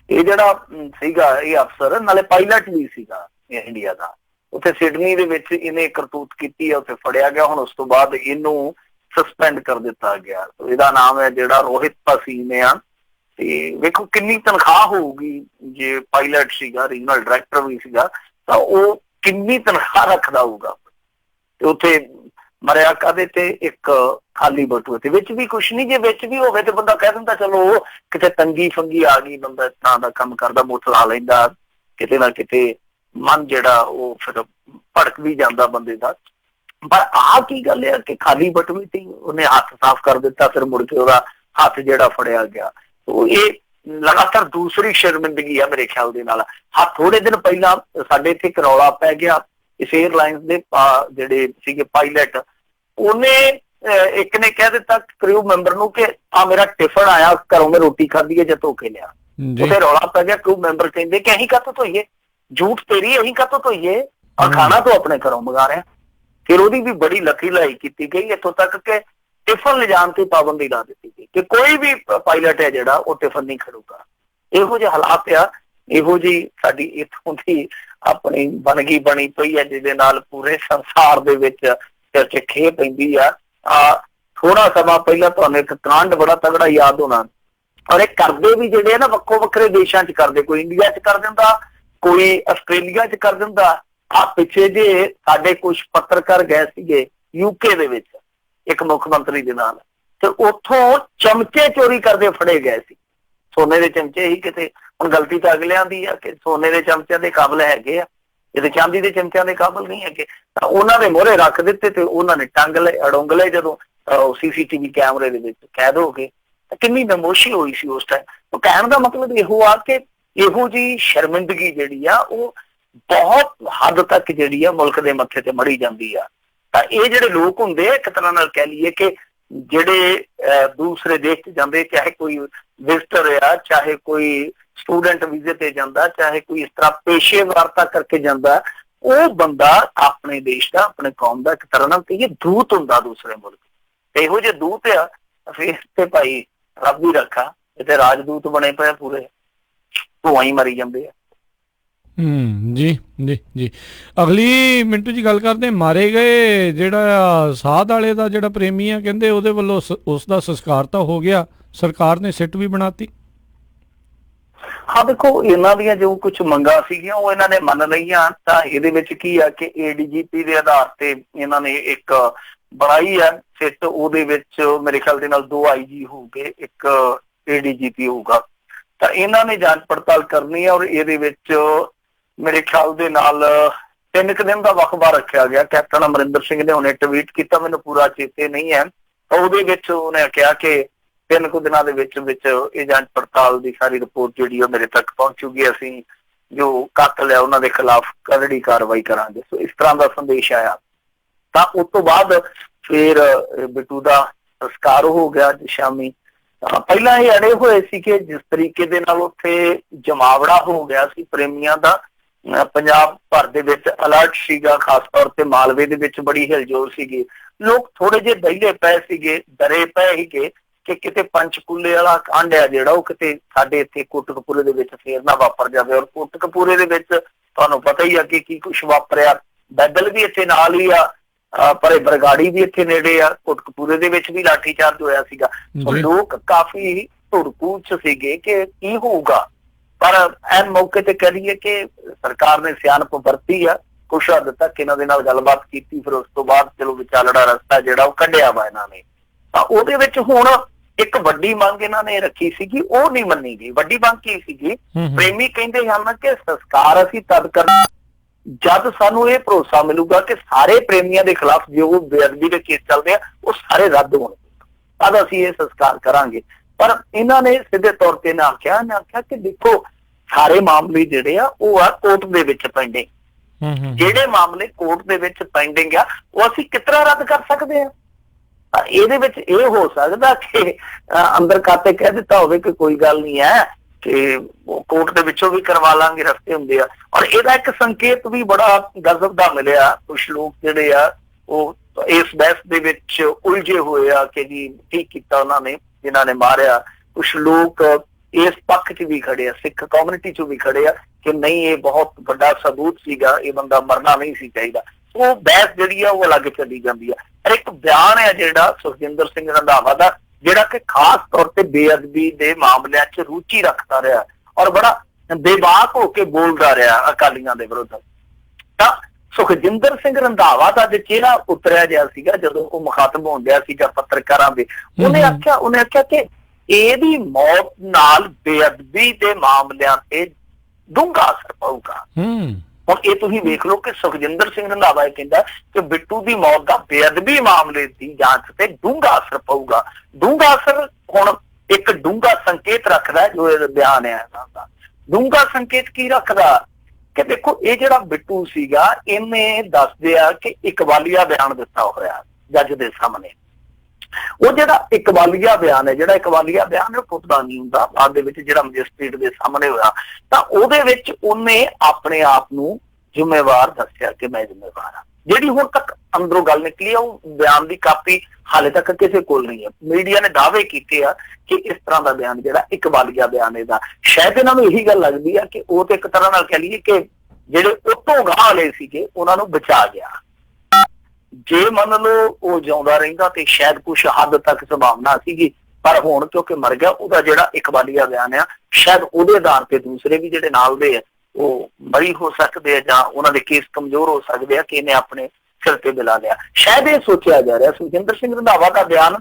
ਇਹ ਜਿਹੜਾ ਸੀਗਾ ਇਹ ਅਫਸਰ ਨਾਲੇ ਪਾਇਲਟ ਵੀ ਸੀਗਾ ਇੰਡੀਆ ਦਾ, ਉੱਥੇ ਸਿਡਨੀ ਦੇ ਵਿੱਚ ਇਹਨੇ ਕਰਤੂਤ ਕੀਤੀ ਆ, ਉੱਥੇ ਫੜਿਆ ਗਿਆ। ਹੁਣ ਉਸ ਤੋਂ ਬਾਅਦ ਇਹਨੂੰ ਸਸਪੈਂਡ ਕਰ ਦਿੱਤਾ ਗਿਆ। ਇਹਦਾ ਨਾਮ ਹੈ ਜਿਹੜਾ ਰੋਹਿਤ ਪਸੀਨ ਆ। ਤੇ ਵੇਖੋ ਕਿੰਨੀ ਤਨਖਾਹ ਹੋਊਗੀ, ਜੇ ਪਾਇਲਟ ਸੀਗਾ, ਰੀਜਨਲ ਡਾਇਰੈਕਟਰ ਵੀ ਸੀਗਾ, ਤਾਂ ਉਹ ਕਿੰਨੀ ਤਨਖਾਹ ਰੱਖਦਾ ਹੋਊਗਾ। ਤੇ ਉੱਥੇ ਮਰਿਆ ਕਾਹਦੇ ਤੇ, ਇੱਕ ਖਾਲੀ ਬਟੂਏ ਤੇ, ਵਿੱਚ ਵੀ ਕੁਛ ਨਹੀਂ। ਜੇ ਵਿੱਚ ਵੀ ਹੋਵੇ ਤੇ ਬੰਦਾ ਕਹਿ ਦਿੰਦਾ ਚਲੋ ਕਿਤੇ ਤੰਗੀ ਫੰਗੀ ਆ ਗਈ, ਬੰਦਾ ਇਸ ਤਰ੍ਹਾਂ ਦਾ ਕੰਮ ਕਰਦਾ, ਮੁੱਠ ਲਾ ਲੈਂਦਾ, ਕਿਤੇ ਨਾ ਕਿਤੇ ਮਨ ਜਿਹੜਾ ਉਹ ਫਿਰ ਭੜਕ ਵੀ ਜਾਂਦਾ ਬੰਦੇ ਦਾ। ਪਰ ਆਹ ਕੀ ਗੱਲ ਹੈ ਕਿ ਖਾਲੀ ਬਟੂਏ ਤੇ ਉਹਨੇ ਹੱਥ ਸਾਫ਼ ਕਰ ਦਿੱਤਾ, ਫਿਰ ਮੁੜ ਕੇ ਉਹਦਾ ਹੱਥ ਜਿਹੜਾ ਫੜਿਆ ਗਿਆ। ਉਹ ਇਹ ਲਗਾਤਾਰ ਦੂਸਰੀ ਸ਼ਰਮਿੰਦਗੀ ਆ ਮੇਰੇ ਖਿਆਲ ਦੇ ਨਾਲ। ਥੋੜੇ ਦਿਨ ਪਹਿਲਾਂ ਸਾਡੇ ਇੱਥੇ ਇੱਕ ਰੌਲਾ ਪੈ ਗਿਆ, ਇਸ 에ਅਰਲਾਈਨਸ ਦੇ ਜਿਹੜੇ ਸੀਗੇ ਪਾਇਲਟ, ਉਹਨੇ ਇੱਕ ਨੇ ਕਹਿ ਦਿੱਤਾ ਕਰੂ ਮੈਂਬਰ ਨੂੰ ਕਿ ਆ ਮੇਰਾ ਟਿਫਨ ਆਇਆ, ਘਰੋਂ ਮੈਂ ਰੋਟੀ ਖਾਧੀ ਹੈ ਜਾਂ ਧੋ ਕੇ ਲਿਆ। ਉਹਦੇ ਰੌਲਾ ਪੈ ਗਿਆ, ਕਰੂ ਮੈਂਬਰ ਕਹਿੰਦੇ ਕਿ ਅਸੀਂ ਕਾਹਤੋਂ ਧੋਈਏ, ਝੂਠ ਤੇਰੀ, ਅਸੀਂ ਕਾਹਤੋਂ ਧੋਈਏ, ਔਰ ਖਾਣਾ ਤੋਂ ਆਪਣੇ ਘਰੋਂ ਮੰਗਾ ਰਿਹਾ। ਫਿਰ ਉਹਦੀ ਵੀ ਬੜੀ ਲੱਖੀ ਲਾਈ ਕੀਤੀ ਗਈ, ਇੱਥੋਂ ਤੱਕ ਕਿ ਟਿਫਨ ਲਿਜਾਣ ਤੇ ਪਾਬੰਦੀ ਲਾ ਦਿੱਤੀ ਗਈ ਕਿ ਕੋਈ ਵੀ ਪਾਇਲਟ ਹੈ ਜਿਹੜਾ ਉਹ ਟਿਫਨ ਨਹੀਂ ਖੜੂਗਾ। ਇਹੋ ਜਿਹੇ ਹਾਲਾਤ ਆ, ਇਹੋ ਜਿਹੀ ਸਾਡੀ ਇੱਥੋਂ ਦੀ ਆਪਣੀ ਬਣੀ ਪਈ ਹੈ, ਜਿਹਦੇ ਨਾਲ ਪੂਰੇ ਸੰਸਾਰ ਦੇ ਵਿੱਚ ਸਿਰ 'ਚ ਖੇਹ ਪੈਂਦੀ ਆ। ਥੋੜਾ ਸਮਾਂ ਪਹਿਲਾਂ ਤੁਹਾਨੂੰ ਇੱਕ ਕਾਂਡ ਬੜਾ ਤਗੜਾ ਯਾਦ ਹੋਣਾ, ਔਰ ਇਹ ਕਰਦੇ ਵੀ ਜਿਹੜੇ ਆ ਨਾ ਵੱਖੋ ਵੱਖਰੇ ਦੇਸ਼ਾਂ 'ਚ ਕਰਦੇ, ਕੋਈ ਇੰਡੀਆ 'ਚ ਕਰ ਦਿੰਦਾ, ਕੋਈ ਆਸਟ੍ਰੇਲੀਆ 'ਚ ਕਰ ਦਿੰਦਾ। ਪਿੱਛੇ ਜੇ ਸਾਡੇ ਕੁਛ ਪੱਤਰਕਾਰ ਗਏ ਸੀਗੇ UK ਦੇ ਵਿੱਚ ਇੱਕ ਮੁੱਖ ਮੰਤਰੀ ਦੇ ਨਾਲ, ਤੇ ਉੱਥੋਂ ਚਮਚੇ ਚੋਰੀ ਕਰਦੇ ਫੜੇ ਗਏ ਸੀ। ਸੋਨੇ ਦੇ ਚਮਚੇ ਹੀ ਕਿਤੇ, ਹੁਣ ਗਲਤੀ ਤਾਂ ਅਗਲਿਆਂ ਦੀ ਆ ਕਿ ਸੋਨੇ ਦੇ ਚਮਚਿਆਂ ਦੇ ਕਾਬਲ ਹੈਗੇ ਆ, ਇਹਦੇ ਚਾਂਦੀ ਦੇ ਚਮਚਿਆਂ ਦੇ ਕਾਬਲ ਨਹੀਂ ਹੈਗੇ, ਤਾਂ ਉਹਨਾਂ ਦੇ ਮੋਹਰੇ ਰੱਖ ਦਿੱਤੇ ਤੇ ਉਹਨਾਂ ਨੇ ਟੰਗ ਲਏ, ਅੜੁੰਗ ਲਏ। ਜਦੋਂ CCTV ਕੈਮਰੇ ਦੇ ਵਿੱਚ ਕੈਦ ਹੋ ਗਏ, ਕਿੰਨੀ ਨਮੋਸ਼ੀ ਹੋਈ ਸੀ ਉਸ ਟਾਈਮ। ਉਹ ਕਹਿਣ ਦਾ ਮਤਲਬ ਇਹੋ ਆ ਕਿ ਇਹੋ ਜਿਹੀ ਸ਼ਰਮਿੰਦਗੀ ਜਿਹੜੀ ਆ ਉਹ ਬਹੁਤ ਹੱਦ ਤੱਕ ਜਿਹੜੀ ਆ ਮੁਲਕ ਦੇ ਮੱਥੇ ਤੇ ਮੜੀ ਜਾਂਦੀ ਆ। ਤਾਂ ਇਹ ਜਿਹੜੇ ਲੋਕ ਹੁੰਦੇ ਆ, ਇੱਕ ਤਰ੍ਹਾਂ ਨਾਲ ਕਹਿ ਲਈਏ ਕਿ ਜਿਹੜੇ ਦੂਸਰੇ ਦੇਸ਼ 'ਚ ਜਾਂਦੇ, ਚਾਹੇ ਕੋਈ ਵਿਜ਼ਟਰ ਆ, ਚਾਹੇ ਕੋਈ ਸਟੂਡੈਂਟ ਵੀਜ਼ੇ ਤੇ ਜਾਂਦਾ, ਚਾਹੇ ਕੋਈ ਇਸ ਤਰ੍ਹਾਂ ਪੇਸ਼ੇਵਾਰਤਾ ਕਰਕੇ ਜਾਂਦਾ, ਉਹ ਬੰਦਾ ਆਪਣੇ ਦੇਸ਼ ਦਾ, ਆਪਣੇ ਕੌਮ ਦਾ ਇੱਕ ਤਰ੍ਹਾਂ ਨਾਲ ਕਹੀਏ ਦੂਤ ਹੁੰਦਾ ਦੂਸਰੇ ਮੁਲਕ। ਤੇ ਇਹੋ ਜਿਹੇ ਦੂਤ ਆ, ਫਿਰ ਤੇ ਭਾਈ ਰੱਬ ਹੀ ਰੱਖਾ, ਇੱਥੇ ਰਾਜਦੂਤ ਬਣੇ ਪਏ ਪੂਰੇ, ਧੂਆਂ ਹੀ ਮਰੀ ਜਾਂਦੇ ਆ। ਜੀ ਜੀ ਜੀ। ਅਗਲੀ ਮਿੰਟੂ ਜੀ ਗੱਲ ਕਰਦੇ, ਮਾਰੇ ਗਏ ਜਿਹੜਾ ਸਾਧ ਵਾਲੇ ਦਾ ਜਿਹੜਾ ਪ੍ਰੇਮੀ ਆ, ਕਹਿੰਦੇ ਉਹਦੇ ਵੱਲੋਂ ਉਸ ਦਾ ਸੰਸਕਾਰ ਤਾਂ ਹੋ ਗਿਆ, ਸਰਕਾਰ ਨੇ ਸਿੱਟ ਵੀ ਬਣਾਤੀ। ਹਾਂ ਦੇਖੋ, ਇਹਨਾਂ ਦੀਆਂ ਜੋ ਕੁਝ ਮੰਗਾਂ ਸੀਗੀਆਂ ਉਹ ਇਹਨਾਂ ਨੇ ਮੰਨ ਲਈਆਂ। ਤਾਂ ਇਹਦੇ ਵਿੱਚ ਕੀ ਆ ਕਿ ADGP ਦੇ ਆਧਾਰ ਤੇ ਇਹਨਾਂ ਨੇ ਇੱਕ ਬਣਾਈ ਆ ਸਿੱਟ, ਉਹਦੇ ਵਿੱਚ ਮੇਰੇ ਖਿਆਲ ਦੇ ਨਾਲ 2 IG ਹੋਊਗੇ, ਇੱਕ ADGP ਹੋਊਗਾ। ਤਾਂ ਇਹਨਾਂ ਨੇ ਜਾਂਚ ਪੜਤਾਲ ਕਰਨੀ ਆ, ਔਰ ਇਹਦੇ ਵਿੱਚ ਮੇਰੇ ਖਿਆਲ ਦੇ ਨਾਲ 3 ਦਿਨ ਦਾ ਵਕਫਾ ਰੱਖਿਆ ਗਿਆ। ਕੈਪਟਨ ਅਮਰਿੰਦਰ ਸਿੰਘ ਨੇ ਉਹਨੇ ਟਵੀਟ ਕੀਤਾ, ਮੈਨੂੰ ਪੂਰਾ ਚੇਤੇ ਨਹੀਂ ਹੈ, ਉਹਦੇ ਵਿੱਚ ਉਹਨੇ ਕਿਹਾ ਕਿ 3 ਦਿਨਾਂ ਦੇ ਵਿੱਚ ਇਹ ਜਾਂਚ ਪੜਤਾਲ ਦੀ ਸਾਰੀ ਰਿਪੋਰਟ ਜਿਹੜੀ ਉਹ ਮੇਰੇ ਤੱਕ ਪਹੁੰਚੂਗੀ, ਅਸੀਂ ਜੋ ਕਾਤਲ ਹੈ ਉਹਨਾਂ ਦੇ ਖਿਲਾਫ ਕਰੜੀ ਕਾਰਵਾਈ ਕਰਾਂਗੇ। ਸੋ ਇਸ ਤਰ੍ਹਾਂ ਦਾ ਸੰਦੇਸ਼ ਆਇਆ। ਤਾਂ ਉਸ ਤੋਂ ਬਾਅਦ ਫਿਰ ਬਿੱਟੂ ਦਾ ਸੰਸਕਾਰ ਹੋ ਗਿਆ ਸ਼ਾਮੀ। ਪਹਿਲਾਂ ਇਹ ਅੜੇ ਹੋਏ ਸੀ ਕਿ ਜਿਸ ਤਰੀਕੇ ਦੇ ਨਾਲ ਉੱਥੇ ਜਮਾਵੜਾ ਹੋ ਗਿਆ ਸੀ ਪ੍ਰੇਮੀਆਂ ਦਾ, ਪੰਜਾਬ ਭਰ ਦੇ ਵਿੱਚ ਅਲਰਟ ਸੀਗਾ, ਖਾਸ ਤੌਰ ਤੇ ਮਾਲਵੇ ਦੇ ਵਿੱਚ ਬੜੀ ਹਿਲਜੋਲ ਸੀਗੀ। ਲੋਕ ਥੋੜੇ ਜਿਹੇ ਦਹਿਲੇ ਪਏ ਸੀਗੇ, ਡਰੇ ਪਏ ਸੀਗੇ ਕਿ ਕਿਤੇ ਪੰਚਕੂਲੇ ਵਾਲਾ ਕਾਂਡ ਆ ਜਿਹੜਾ ਉਹ ਕਿਤੇ ਸਾਡੇ ਇੱਥੇ ਕੋਟਕਪੂਰੇ ਦੇ ਵਿੱਚ ਫੇਰ ਨਾ ਵਾਪਰ ਜਾਵੇ। ਔਰ ਕੋਟਕਪੂਰੇ ਦੇ ਵਿੱਚ ਤੁਹਾਨੂੰ ਪਤਾ ਹੀ ਆ ਕਿ ਕੀ ਕੁਛ ਵਾਪਰਿਆ। ਬੈਦਲ ਵੀ ਇੱਥੇ ਨਾਲ ਹੀ ਆ, ਪਰ ਬਰਗਾੜੀ ਵੀ ਇੱਥੇ ਨੇੜੇ ਆ, ਕੋਟਕਪੂਰੇ ਦੇ ਵਿੱਚ ਵੀ ਲਾਠੀਚਾਰਜ ਹੋਇਆ ਸੀਗਾ। ਸੋ ਲੋਕ ਕਾਫੀ ਧੁੜਕੂ ਚ ਸੀਗੇ ਕਿ ਕੀ ਹੋਊਗਾ। ਪਰ ਐਨ ਮੌਕੇ ਤੇ ਕਹਿ ਲਈਏ ਕਿ ਸਰਕਾਰ ਨੇ ਸਿਆਣਪ ਵਰਤੀ ਆ, ਕੁਛ ਹੱਦ ਤੱਕ ਇਹਨਾਂ ਦੇ ਨਾਲ ਗੱਲਬਾਤ ਕੀਤੀ, ਫਿਰ ਉਸ ਤੋਂ ਬਾਅਦ ਚਲੋ ਵਿਚਾਲੜਾ ਰਸਤਾ ਜਿਹੜਾ ਉਹ ਕੱਢਿਆ ਵਾ ਇਹਨਾਂ ਨੇ। ਤਾਂ ਉਹਦੇ ਵਿੱਚ ਹੁਣ ਇੱਕ ਵੱਡੀ ਮੰਗ ਇਹਨਾਂ ਨੇ ਰੱਖੀ ਸੀਗੀ, ਉਹ ਨਹੀਂ ਮੰਨੀ ਗਈ। ਵੱਡੀ ਮੰਗ ਕੀ ਸੀਗੀ? ਪ੍ਰੇਮੀ ਕਹਿੰਦੇ ਹਨ ਕਿ ਸੰਸਕਾਰ ਅਸੀਂ ਤਦ ਕਰਨਾ ਜਦ ਸਾਨੂੰ ਇਹ ਭਰੋਸਾ ਮਿਲੂਗਾ ਕਿ ਸਾਰੇ ਪ੍ਰੇਮੀਆਂ ਦੇ ਖਿਲਾਫ ਜੋ ਬੇਅਦਬੀ ਦੇ ਕੇਸ ਚੱਲਦੇ ਆ ਉਹ ਸਾਰੇ ਰੱਦ ਹੋਣਗੇ, ਤਦ ਅਸੀਂ ਇਹ ਸੰਸਕਾਰ ਕਰਾਂਗੇ। ਪਰ ਇਹਨਾਂ ਨੇ ਸਿੱਧੇ ਤੌਰ ਤੇ ਨਾ ਆਖਿਆ ਕਿ ਦੇਖੋ ਸਾਰੇ ਮਾਮਲੇ ਜਿਹੜੇ ਆ ਉਹ ਆ ਕੋਰਟ ਦੇ ਵਿੱਚ ਪੈਂਡਿੰਗ। ਜਿਹੜੇ ਮਾਮਲੇ ਕੋਰਟ ਦੇ ਵਿੱਚ ਪੈਂਡਿੰਗ ਆ ਉਹ ਅਸੀਂ ਕਿਸ ਤਰ੍ਹਾਂ ਰੱਦ ਕਰ ਸਕਦੇ ਆ? ਇਹਦੇ ਵਿੱਚ ਇਹ ਹੋ ਸਕਦਾ ਕਿ ਅੰਦਰ ਖਾਤੇ ਕਹਿ ਦਿੱਤਾ ਹੋਵੇ ਕਿ ਕੋਈ ਗੱਲ ਨਹੀਂ ਹੈ, ਕਿ ਕੋਰਟ ਦੇ ਵਿੱਚੋਂ ਵੀ ਕਰਵਾ ਲਾਂਗੇ, ਰਸਤੇ ਹੁੰਦੇ ਆ। ਔਰ ਇਹਦਾ ਇੱਕ ਸੰਕੇਤ ਵੀ ਬੜਾ ਗਜ਼ਬ ਦਾ ਮਿਲਿਆ। ਕੁਛ ਲੋਕ ਜਿਹੜੇ ਆ ਉਹ ਇਸ ਬਹਿਸ ਦੇ ਵਿੱਚ ਉਲਝੇ ਹੋਏ ਆ ਕਿ ਜੀ ਠੀਕ ਕੀਤਾ ਉਹਨਾਂ ਨੇ ਜਿਨ੍ਹਾਂ ਨੇ ਮਾਰਿਆ। ਕੁਛ ਲੋਕ ਇਸ ਪੱਖ 'ਚ ਵੀ ਖੜੇ ਆ, ਸਿੱਖ ਕਮਿਊਨਿਟੀ 'ਚ ਵੀ ਖੜੇ ਆ ਕਿ ਨਹੀਂ ਇਹ ਬਹੁਤ ਵੱਡਾ ਸਬੂਤ ਸੀਗਾ, ਇਹ ਬੰਦਾ ਮਰਨਾ ਨਹੀਂ ਸੀ ਚਾਹੀਦਾ। ਉਹ ਬਹਿਸ ਜਿਹੜੀ ਆ ਉਹ ਅਲੱਗ ਚੱਲੀ ਜਾਂਦੀ ਆ। ਪਰ ਇੱਕ ਬਿਆਨ ਹੈ ਜਿਹੜਾ ਸੁਖਜਿੰਦਰ ਸਿੰਘ ਰੰਧਾਵਾ ਦਾ, ਜਿਹੜਾ ਕਿ ਖਾਸ ਤੌਰ ਤੇ ਬੇਅਦਬੀ ਦੇ ਮਾਮਲਿਆਂ 'ਚ ਰੁਚੀ ਰੱਖਦਾ ਰਿਹਾ ਔਰ ਬੜਾ ਬੇਬਾਕ ਹੋ ਕੇ ਬੋਲਦਾ ਰਿਹਾ ਅਕਾਲੀਆਂ ਦੇ ਵਿਰੁੱਧ। ਤਾਂ ਸੁਖਜਿੰਦਰ ਸਿੰਘ ਰੰਧਾਵਾ ਦਾ ਚਿਹਰਾ ਉਤਰਿਆ ਗਿਆ ਸੀਗਾ ਜਦੋਂ ਉਹ ਮੁਖਾਤਬ ਹੋਣ ਡਿਆ ਸੀਗਾ ਪੱਤਰਕਾਰਾਂ ਦੇ। ਉਹਨੇ ਆਖਿਆ ਕਿ ਇਹਦੀ ਮੌਤ ਨਾਲ ਬੇਅਦਬੀ ਦੇ ਮਾਮਲਿਆਂ ਤੇ ਡੂੰਘਾ ਅਸਰ ਪਊਗਾ। ਹੁਣ ਇਹ ਤੁਸੀਂ ਵੇਖ ਲਓ ਕਿ ਸੁਖਜਿੰਦਰ ਸਿੰਘ ਰੰਧਾਵਾ ਇਹ ਕਹਿੰਦਾ ਕਿ ਬਿੱਟੂ ਦੀ ਮੌਤ ਦਾ ਬੇਅਦਬੀ ਮਾਮਲੇ ਦੀ ਜਾਂਚ ਤੇ ਡੂੰਘਾ ਅਸਰ ਪਊਗਾ। ਡੂੰਘਾ ਅਸਰ ਹੁਣ ਇੱਕ ਡੂੰਘਾ ਸੰਕੇਤ ਰੱਖਦਾ ਜੋ ਇਹ ਬਿਆਨ ਹੈ ਇਹਨਾਂ ਦਾ। ਡੂੰਘਾ ਸੰਕੇਤ ਕੀ ਰੱਖਦਾ ਕਿ ਦੇਖੋ ਇਹ ਜਿਹੜਾ ਬਿੱਟੂ ਸੀਗਾ ਇਹਨੇ ਦੱਸਦੇ ਆ ਕਿ ਇਕਬਾਲੀਆ ਬਿਆਨ ਦਿੱਤਾ ਹੋਇਆ ਜੱਜ ਦੇ ਸਾਹਮਣੇ। ਉਹ ਜਿਹੜਾ ਇਕਬਾਲੀਆ ਬਿਆਨ ਹੈ, ਜਿਹੜਾ ਇਕਬਾਲੀਆ ਬਿਆਨ ਹੈ ਪੁੱਤਦਾ ਨਹੀਂ ਹੁੰਦਾ, ਬਾਅਦ ਦੇ ਵਿੱਚ ਜਿਹੜਾ ਮੈਜਿਸਟ੍ਰੇਟ ਦੇ ਸਾਹਮਣੇ ਹੋਇਆ ਤਾਂ ਉਹਦੇ ਵਿੱਚ ਉਹਨੇ ਆਪਣੇ ਆਪ ਨੂੰ ਜ਼ਿੰਮੇਵਾਰ ਦੱਸਿਆ ਕਿ ਮੈਂ ਜ਼ਿੰਮੇਵਾਰ ਹਾਂ। ਜਿਹੜੀ ਹੁਣ ਤੱਕ ਅੰਦਰੋਂ ਗੱਲ ਨਿਕਲੀ ਆ ਉਹ ਬਿਆਨ ਦੀ ਕਾਪੀ ਹਾਲੇ ਤੱਕ ਕਿਸੇ ਕੋਲ ਨਹੀਂ ਹੈ। ਮੀਡੀਆ ਨੇ ਦਾਅਵੇ ਕੀਤੇ ਆ ਕਿ ਇਸ ਤਰ੍ਹਾਂ ਦਾ ਬਿਆਨ ਜਿਹੜਾ ਇਕਬਾਲੀਆ ਬਿਆਨ ਇਹਦਾ, ਸ਼ਾਇਦ ਇਹਨਾਂ ਨੂੰ ਇਹੀ ਗੱਲ ਲੱਗਦੀ ਆ ਕਿ ਉਹ ਤੇ ਇੱਕ ਤਰ੍ਹਾਂ ਨਾਲ ਕਹਿ ਲਈਏ ਕਿ ਜਿਹੜੇ ਉਤੋਂ ਗਾਹ ਵਾਲੇ ਸੀਗੇ ਉਹਨਾਂ ਨੂੰ ਬਚਾ ਗਿਆ। ਜੇ ਮੰਨ ਲਓ ਉਹ ਜਿਉਂਦਾ ਰਹਿੰਦਾ ਤੇ ਸ਼ਾਇਦ ਕੁਛ ਹੱਦ ਤੱਕ ਸੰਭਾਵਨਾ ਸੀਗੀ, ਪਰ ਹੁਣ ਕਿਉਂਕਿ ਮਰ ਗਿਆ ਉਹਦਾ ਜਿਹੜਾ ਇਕਬਾਲੀਆ ਬਿਆਨ ਆ ਸ਼ਾਇਦ ਉਹਦੇ ਆਧਾਰ ਤੇ ਦੂਸਰੇ ਵੀ ਜਿਹੜੇ ਨਾਲ ਦੇ ਆ ਉਹ ਬਰੀ ਹੋ ਸਕਦੇ ਆ ਜਾਂ ਉਹਨਾਂ ਦੇ ਕੇਸ ਕਮਜ਼ੋਰ ਹੋ ਸਕਦੇ ਆ ਕਿ ਇਹਨੇ ਆਪਣੇ ਸਿਰ ਤੇ ਬਿਲਾ ਲਿਆ। ਸ਼ਾਇਦ ਇਹ ਸੋਚਿਆ ਜਾ ਰਿਹਾ ਸੁਖਜਿੰਦਰ ਸਿੰਘ ਰੰਧਾਵਾ ਦਾ ਬਿਆਨ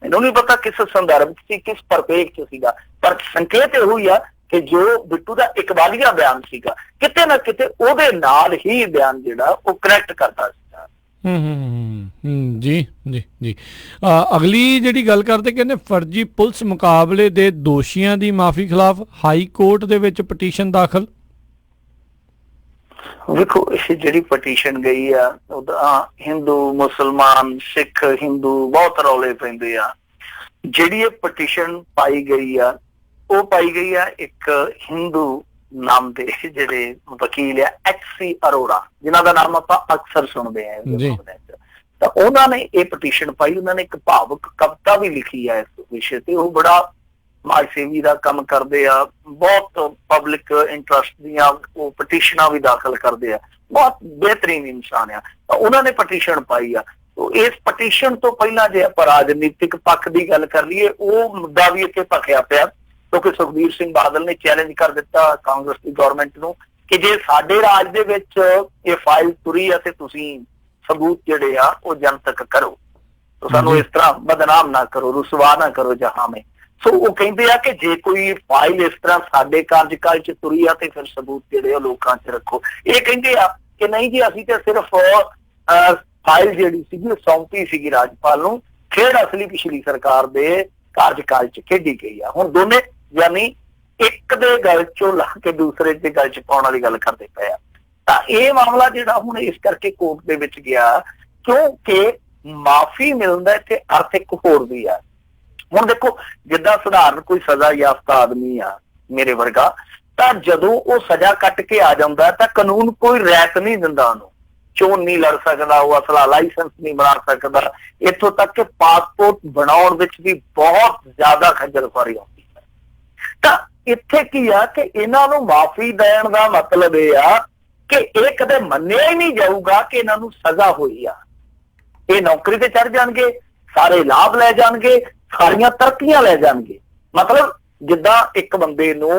ਮੈਨੂੰ ਨਹੀਂ ਪਤਾ ਕਿਸ ਸੰਦਰਭ ਚ ਕਿਸ ਪਰਪੇਖ ਚ ਸੀਗਾ, ਪਰ ਸੰਕੇਤ ਇਹੋ ਹੀ ਆ ਕਿ ਜੋ ਬਿੱਟੂ ਦਾ ਇਕਬਾਲੀਆ ਬਿਆਨ ਸੀਗਾ ਕਿਤੇ ਨਾ ਕਿਤੇ ਉਹਦੇ ਨਾਲ ਹੀ ਬਿਆਨ ਜਿਹੜਾ ਉਹ ਕਨੈਕਟ ਕਰਦਾ ਸੀ। ਜੀ ਜੀ ਜੀ ਅਗਲੀ ਜਿਹੜੀ ਗੱਲ ਕਰਦੇ ਕਹਿੰਦੇ ਫਰਜ਼ੀ ਪੁਲਿਸ ਮੁਕਾਬਲੇ ਦੇ ਦੋਸ਼ੀਆਂ ਦੀ ਮਾਫੀ ਖਿਲਾਫ ਹਾਈ ਕੋਰਟ ਦੇ ਵਿੱਚ ਪਟੀਸ਼ਨ ਦਾਖਲ। ਵੇਖੋ ਇਹ ਜਿਹੜੀ ਪਟੀਸ਼ਨ ਗਈ ਆ ਉਹਦਾ ਹਿੰਦੂ ਮੁਸਲਮਾਨ ਸਿੱਖ ਹਿੰਦੂ ਬਹੁਤ ਰੌਲੇ ਪੈਂਦੇ ਆ। ਜਿਹੜੀ ਇਹ ਪਟੀਸ਼ਨ ਪਾਈ ਗਈ ਆ ਉਹ ਪਾਈ ਗਈ ਆ ਇੱਕ ਹਿੰਦੂ ਨਾਮ ਦੇ ਜਿਹੜੇ ਵਕੀਲ ਆ ਐਚ.ਸੀ. ਅਰੋੜਾ, ਜਿਨ੍ਹਾਂ ਦਾ ਨਾਮ ਆਪਾਂ ਅਕਸਰ ਸੁਣਦੇ ਆ। ਤਾਂ ਉਹਨਾਂ ਨੇ ਇਹ ਪਟੀਸ਼ਨ ਪਾਈ। ਉਹਨਾਂ ਨੇ ਇੱਕ ਭਾਵੁਕ ਕਵਿਤਾ ਵੀ ਲਿਖੀ ਆ ਇਸ ਵਿਸ਼ੇ ਤੇ। ਉਹ ਬੜਾ ਸਮਾਜ ਸੇਵੀ ਦਾ ਕੰਮ ਕਰਦੇ ਆ, ਬਹੁਤ ਪਬਲਿਕ ਇੰਟਰਸਟ ਦੀਆਂ ਉਹ ਪਟੀਸ਼ਨਾਂ ਵੀ ਦਾਖਲ ਕਰਦੇ ਆ, ਬਹੁਤ ਬਿਹਤਰੀਨ ਇਨਸਾਨ ਆ। ਤਾਂ ਉਹਨਾਂ ਨੇ ਪਟੀਸ਼ਨ ਪਾਈ ਆ। ਇਸ ਪਟੀਸ਼ਨ ਤੋਂ ਪਹਿਲਾਂ ਜੇ ਆਪਾਂ ਰਾਜਨੀਤਿਕ ਪੱਖ ਦੀ ਗੱਲ ਕਰ ਲਈਏ ਉਹ ਮੁੱਦਾ ਵੀ ਇੱਥੇ ਭਖਿਆ ਪਿਆ ਕਿਉਂਕਿ ਸੁਖਬੀਰ ਸਿੰਘ ਬਾਦਲ ਨੇ ਚੈਲੰਜ ਕਰ ਦਿੱਤਾ ਕਾਂਗਰਸ ਦੀ ਗਵਰਨਮੈਂਟ ਨੂੰ ਕਿ ਜੇ ਸਾਡੇ ਰਾਜ ਦੇ ਵਿੱਚ ਇਹ ਫਾਈਲ ਤੁਰੀ ਆ ਤੇ ਤੁਸੀਂ ਸਬੂਤ ਜਿਹੜੇ ਆ ਉਹ ਜਨਤਕ ਕਰੋ, ਸਾਨੂੰ ਇਸ ਤਰ੍ਹਾਂ ਬਦਨਾਮ ਨਾ ਕਰੋ, ਰੁਸਵਾ ਨਾ ਕਰੋ ਜਹਾਂ ਮੇਂ। ਸੋ ਉਹ ਕਹਿੰਦੇ ਆ ਕਿ ਜੇ ਕੋਈ ਫਾਈਲ ਇਸ ਤਰ੍ਹਾਂ ਸਾਡੇ ਕਾਰਜਕਾਲ ਚ ਤੁਰੀ ਆ ਤੇ ਫਿਰ ਸਬੂਤ ਜਿਹੜੇ ਆ ਲੋਕਾਂ ਚ ਰੱਖੋ। ਇਹ ਕਹਿੰਦੇ ਆ ਕਿ ਨਹੀਂ ਜੀ ਅਸੀਂ ਤੇ ਸਿਰਫ ਫਾਈਲ ਜਿਹੜੀ ਸੀਗੀ ਉਹ ਸੌਂਪੀ ਸੀਗੀ ਰਾਜਪਾਲ ਨੂੰ, ਖੇਡ ਅਸਲੀ ਪਿਛਲੀ ਸਰਕਾਰ ਦੇ ਕਾਰਜਕਾਲ ਚ ਖੇਡੀ ਗਈ ਆ। ਹੁਣ ਦੋਨੇ ਯਾਨੀ ਇੱਕ ਦੇ ਗੱਲ ਚੋਂ ਲਾ ਕੇ ਦੂਸਰੇ ਦੇ ਗੱਲ ਚ ਪਾਉਣ ਵਾਲੀ ਗੱਲ ਕਰਦੇ ਪਏ ਆ। ਤਾਂ ਇਹ ਮਾਮਲਾ ਜਿਹੜਾ ਹੁਣ ਇਸ ਕਰਕੇ ਕੋਰਟ ਦੇ ਵਿੱਚ ਗਿਆ ਕਿਉਂਕਿ ਮਾਫੀ ਮਿਲਦਾ ਇੱਥੇ ਅਰਥ ਇੱਕ ਹੋਰ ਵੀ ਆ। ਹੁਣ ਦੇਖੋ ਜਿੱਦਾਂ ਸਧਾਰਨ ਕੋਈ ਸਜ਼ਾ ਯਾਫਤਾ ਆਦਮੀ ਆ ਮੇਰੇ ਵਰਗਾ, ਤਾਂ ਜਦੋਂ ਉਹ ਸਜ਼ਾ ਕੱਟ ਕੇ ਆ ਜਾਂਦਾ ਤਾਂ ਕਾਨੂੰਨ ਕੋਈ ਰਿਆਇਤ ਨਹੀਂ ਦਿੰਦਾ ਉਹਨੂੰ, ਚੋਣ ਨਹੀਂ ਲੜ ਸਕਦਾ, ਉਹ ਅਸਲਾ ਲਾਇਸੈਂਸ ਨਹੀਂ ਬਣਾ ਸਕਦਾ, ਇੱਥੋਂ ਤੱਕ ਕਿ ਪਾਸਪੋਰਟ ਬਣਾਉਣ ਵਿੱਚ ਵੀ ਬਹੁਤ ਜ਼ਿਆਦਾ ਖੱਜਲ ਖੁਆਰੀ ਆਉਂਦੀ ਹੈ। ਤਾਂ ਇੱਥੇ ਕੀ ਆ ਕਿ ਇਹਨਾਂ ਨੂੰ ਮਾਫੀ ਦੇਣ ਦਾ ਮਤਲਬ ਇਹ ਆ ਕਿ ਇਹ ਕਦੇ ਮੰਨਿਆ ਹੀ ਨਹੀਂ ਜਾਊਗਾ ਕਿ ਇਹਨਾਂ ਨੂੰ ਸਜ਼ਾ ਹੋਈ ਆ। ਇਹ ਨੌਕਰੀ ਤੇ ਚੜ ਜਾਣਗੇ, ਸਾਰੇ ਲਾਭ ਲੈ ਜਾਣਗੇ, ਸਾਰੀਆਂ ਤਰੱਕੀਆਂ ਲੈ ਜਾਣਗੇ। ਮਤਲਬ ਜਿੱਦਾਂ ਇੱਕ ਬੰਦੇ ਨੂੰ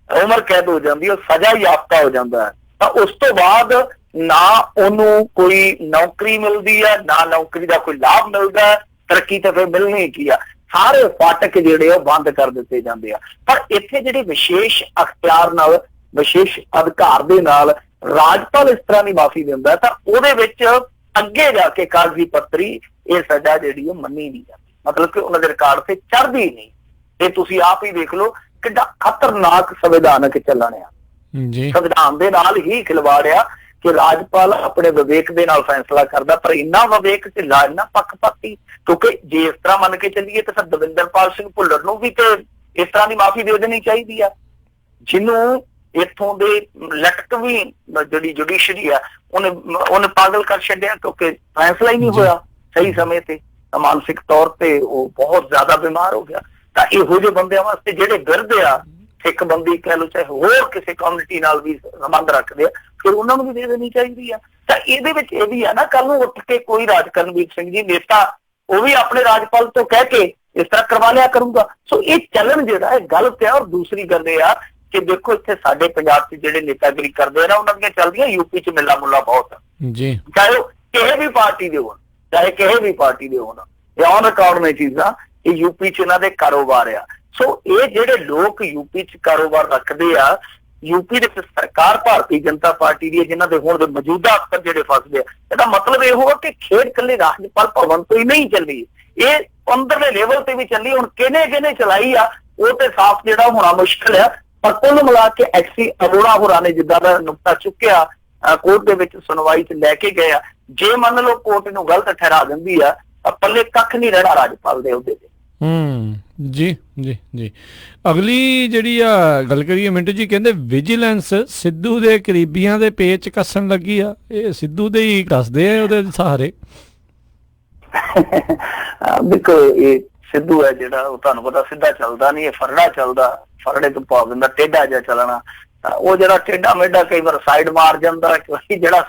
ਉਮਰ ਕੈਦ ਹੋ ਜਾਂਦੀ, ਉਹ ਸਜ਼ਾ ਯਾਫਤਾ ਹੋ ਜਾਂਦਾ, ਤਾਂ ਉਸ ਤੋਂ ਬਾਅਦ ਨਾ ਉਹਨੂੰ ਕੋਈ ਨੌਕਰੀ ਮਿਲਦੀ ਆ, ਨਾ ਨੌਕਰੀ ਦਾ ਕੋਈ ਲਾਭ ਮਿਲਦਾ, ਤਰੱਕੀ ਤਾਂ ਫਿਰ ਮਿਲਣੀ ਕੀ ਆ, ਸਾਰੇ ਫਾਟਕ ਜਿਹੜੇ ਉਹ ਬੰਦ ਕਰ ਦਿੱਤੇ ਜਾਂਦੇ ਆ। ਪਰ ਇੱਥੇ ਜਿਹੜੇ ਵਿਸ਼ੇਸ਼ ਅਖਤਿਆਰ ਨਾਲ, ਵਿਸ਼ੇਸ਼ ਅਧਿਕਾਰ ਦੇ ਨਾਲ ਰਾਜਪਾਲ ਇਸ ਤਰ੍ਹਾਂ ਦੀ ਮਾਫੀ ਦਿੰਦਾ ਤਾਂ ਉਹਦੇ ਵਿੱਚ ਅੱਗੇ ਜਾ ਕੇ ਕਾਗਜ਼ੀ ਪੱਤਰੀ ਇਹ ਸਜ਼ਾ ਜਿਹੜੀ ਉਹ ਮੰਨੀ ਨਹੀਂ ਜਾਂਦੀ, ਮਤਲਬ ਕਿ ਉਹਨਾਂ ਦੇ ਰਿਕਾਰਡ ਤੇ ਚੜ੍ਹਦੀ ਨਹੀਂ। ਇਹ ਤੁਸੀਂ ਆਪ ਹੀ ਦੇਖ ਲਓ ਕਿੰਨਾ ਖਤਰਨਾਕ ਸੰਵਿਧਾਨਕ ਚੱਲਣ ਆ। ਜੀ ਸੰਵਿਧਾਨ ਦੇ ਨਾਲ ਹੀ ਖਿਲਵਾੜ ਆ ਕਿ ਰਾਜਪਾਲ ਆਪਣੇ ਵਿਵੇਕ ਦੇ ਨਾਲ ਫੈਸਲਾ ਕਰਦਾ, ਪਰ ਇੰਨਾ ਵਿਵੇਕ ਢਿੱਲਾ, ਇੰਨਾ ਪੱਖਪਾਤੀ। ਕਿਉਂਕਿ ਜੇ ਇਸ ਤਰ੍ਹਾਂ ਮੰਨ ਕੇ ਚੱਲੀਏ ਤਾਂ ਦਵਿੰਦਰਪਾਲ ਸਿੰਘ ਭੁੱਲਰ ਨੂੰ ਵੀ ਤੇ ਇਸ ਤਰ੍ਹਾਂ ਦੀ ਮਾਫੀ ਦੇ ਦੇਣੀ ਚਾਹੀਦੀ ਆ, ਜਿਹਨੂੰ ਇੱਥੋਂ ਦੇ ਲੈਕਟ ਵੀ ਜਿਹੜੀ ਜੁਡੀਸ਼ਰੀ ਆ ਉਹਨੇ ਪਾਗਲ ਕਰ ਛੱਡਿਆ, ਕਿਉਂਕਿ ਫੈਸਲਾ ਹੀ ਨਹੀਂ ਹੋਇਆ ਸਹੀ ਸਮੇਂ ਤੇ। ਮਾਨਸਿਕ ਤੌਰ ਤੇ ਉਹ ਬਹੁਤ ਜ਼ਿਆਦਾ ਬਿਮਾਰ ਹੋ ਗਿਆ। ਤਾਂ ਇਹੋ ਜਿਹੇ ਬੰਦਿਆਂ ਵਾਸਤੇ ਜਿਹੜੇ ਵਿਰਧ ਆ, ਸਿੱਖ ਬੰਦੀ ਕਹਿ ਲਓ ਚਾਹੇ ਹੋਰ ਕਿਸੇ ਕਮਿਊਨਿਟੀ ਨਾਲ ਵੀ ਸੰਬੰਧ ਰੱਖਦੇ ਆ, ਫਿਰ ਉਹਨਾਂ ਨੂੰ ਵੀ ਦੇ ਦੇਣੀ ਚਾਹੀਦੀ ਆ। ਤਾਂ ਇਹਦੇ ਵਿੱਚ ਇਹ ਵੀ ਆ ਨਾ, ਕੱਲ ਨੂੰ ਉੱਠ ਕੇ ਕੋਈ ਕਰਨਵੀਰ ਸਿੰਘ ਜੀ ਨੇਤਾ ਉਹ ਵੀ ਆਪਣੇ ਰਾਜਪਾਲ ਤੋਂ ਕਹਿ ਕੇ ਇਸ ਤਰ੍ਹਾਂ ਕਰਵਾ ਲਿਆ ਕਰੂਗਾ। ਸੋ ਇਹ ਚੱਲਣ ਜਿਹੜਾ ਇਹ ਗਲਤ ਹੈ। ਔਰ ਦੂਸਰੀ ਗੱਲ ਇਹ ਆ ਕਿ ਦੇਖੋ ਇੱਥੇ ਸਾਡੇ ਪੰਜਾਬ 'ਚ ਜਿਹੜੇ ਨੇਤਾਗਿਰੀ ਕਰਦੇ ਆ ਨਾ, ਉਹਨਾਂ ਦੀਆਂ ਚੱਲਦੀਆਂ ਯੂਪੀ 'ਚ ਮਿੱਲਾ ਮੁੱਲਾ ਬਹੁਤ ਜੀ, ਚਾਹੇ ਉਹ ਕਿਸੇ ਵੀ ਪਾਰਟੀ ਦੇ ਹੋਣ, ਚਾਹੇ ਕਿਸੇ ਵੀ ਪਾਰਟੀ ਦੇ ਹੋਣ, ਇਹ ਔਨ ਰਿਕਾਰਡ ਨੇ ਚੀਜ਼ਾਂ। ਇਹ ਯੂਪੀ 'ਚ ਇਹਨਾਂ ਦੇ ਕਾਰੋਬਾਰ ਆ। ਸੋ ਇਹ ਜਿਹੜੇ ਲੋਕ ਯੂਪੀ 'ਚ ਕਾਰੋਬਾਰ ਰੱਖਦੇ ਆ, ਯੂਪੀ ਦੇ ਵਿੱਚ ਸਰਕਾਰ ਭਾਰਤੀ ਜਨਤਾ ਪਾਰਟੀ ਦੀ ਹੈ, ਜਿਨ੍ਹਾਂ ਦੇ ਹੁਣ ਦੇ ਮੌਜੂਦਾ ਅਫਸਰ ਜਿਹੜੇ ਫਸਦੇ ਆ, ਇਹਦਾ ਮਤਲਬ ਇਹ ਹੋਗਾ ਕਿ ਖੇਡ ਇਕੱਲੇ ਰਾਜਪਾਲ ਭਵਨ ਤੋਂ ਹੀ ਨਹੀਂ ਚੱਲੀ, ਇਹ ਅੰਦਰਲੇ ਲੈਵਲ ਤੇ ਵੀ ਚੱਲੀ। ਹੁਣ ਕਿਹਨੇ ਚਲਾਈ ਆ ਉਹ ਤੇ ਸਾਫ਼ ਜਿਹੜਾ ਹੋਣਾ ਮੁਸ਼ਕਿਲ ਆ। ਪਰ ਕੁੱਲ ਮਿਲਾ ਕੇ ਐਕਸੀ ਅਰੋੜਾ ਹੋਰਾਂ ਨੇ ਜਿੱਦਾਂ ਦਾ ਨੁਕਤਾ ਚੁੱਕਿਆ, ਕੋਰਟ ਦੇ ਵਿੱਚ ਸੁਣਵਾਈ 'ਚ ਲੈ ਕੇ ਗਏ ਆ, ਜੇ ਮੰਨ ਲਓ ਕੋਰਟ ਨੂੰ ਗਲਤ ਠਹਿਰਾ ਦਿੰਦੀ ਆ ਤਾਂ ਪੱਲੇ ਕੱਖ ਨਹੀਂ ਰਹਿਣਾ ਰਾਜਪਾਲ ਦੇ ਅਹੁਦੇ ਤੇ। ਜੀ ਜੀ ਜੀ। ਅਗਲੀ ਜਿਹੜੀ ਆ ਗੱਲ ਕਰੀਏ ਮਿੰਟੂ ਜੀ, ਕਹਿੰਦੇ ਵਿਜੀਲੈਂਸ ਸਿੱਧੂ ਦੇ ਕਰੀਬੀਆਂ ਦੇ ਪੇਚ ਕੱਸਣ ਲੱਗੀ ਆ। ਇਹ ਸਿੱਧੂ ਦੇ ਹੀ ਦੱਸਦੇ ਆ ਉਹਦੇ ਸਹਾਰੇ। ਦੇਖੋ ਇਹ ਸਿੱਧੂ ਹੈ ਜਿਹੜਾ, ਉਹ ਤੁਹਾਨੂੰ ਪਤਾ ਸਿੱਧਾ ਚੱਲਦਾ ਨਹੀਂ, ਇਹ ਫਰੜਾ ਚੱਲਦਾ, ਫਰੜੇ ਤੋਂ ਭਾਵ ਦਿੰਦਾ ਟੇਢਾ ਜਿਹਾ ਚੱਲਣਾ। ਉਹ ਜਿਹੜਾ ਟੇਢਾ ਮੇਢਾ ਕਈ ਵਾਰ ਸਾਈਡ ਮਾਰ ਜਾਂਦਾ, ਜਿਹੜਾ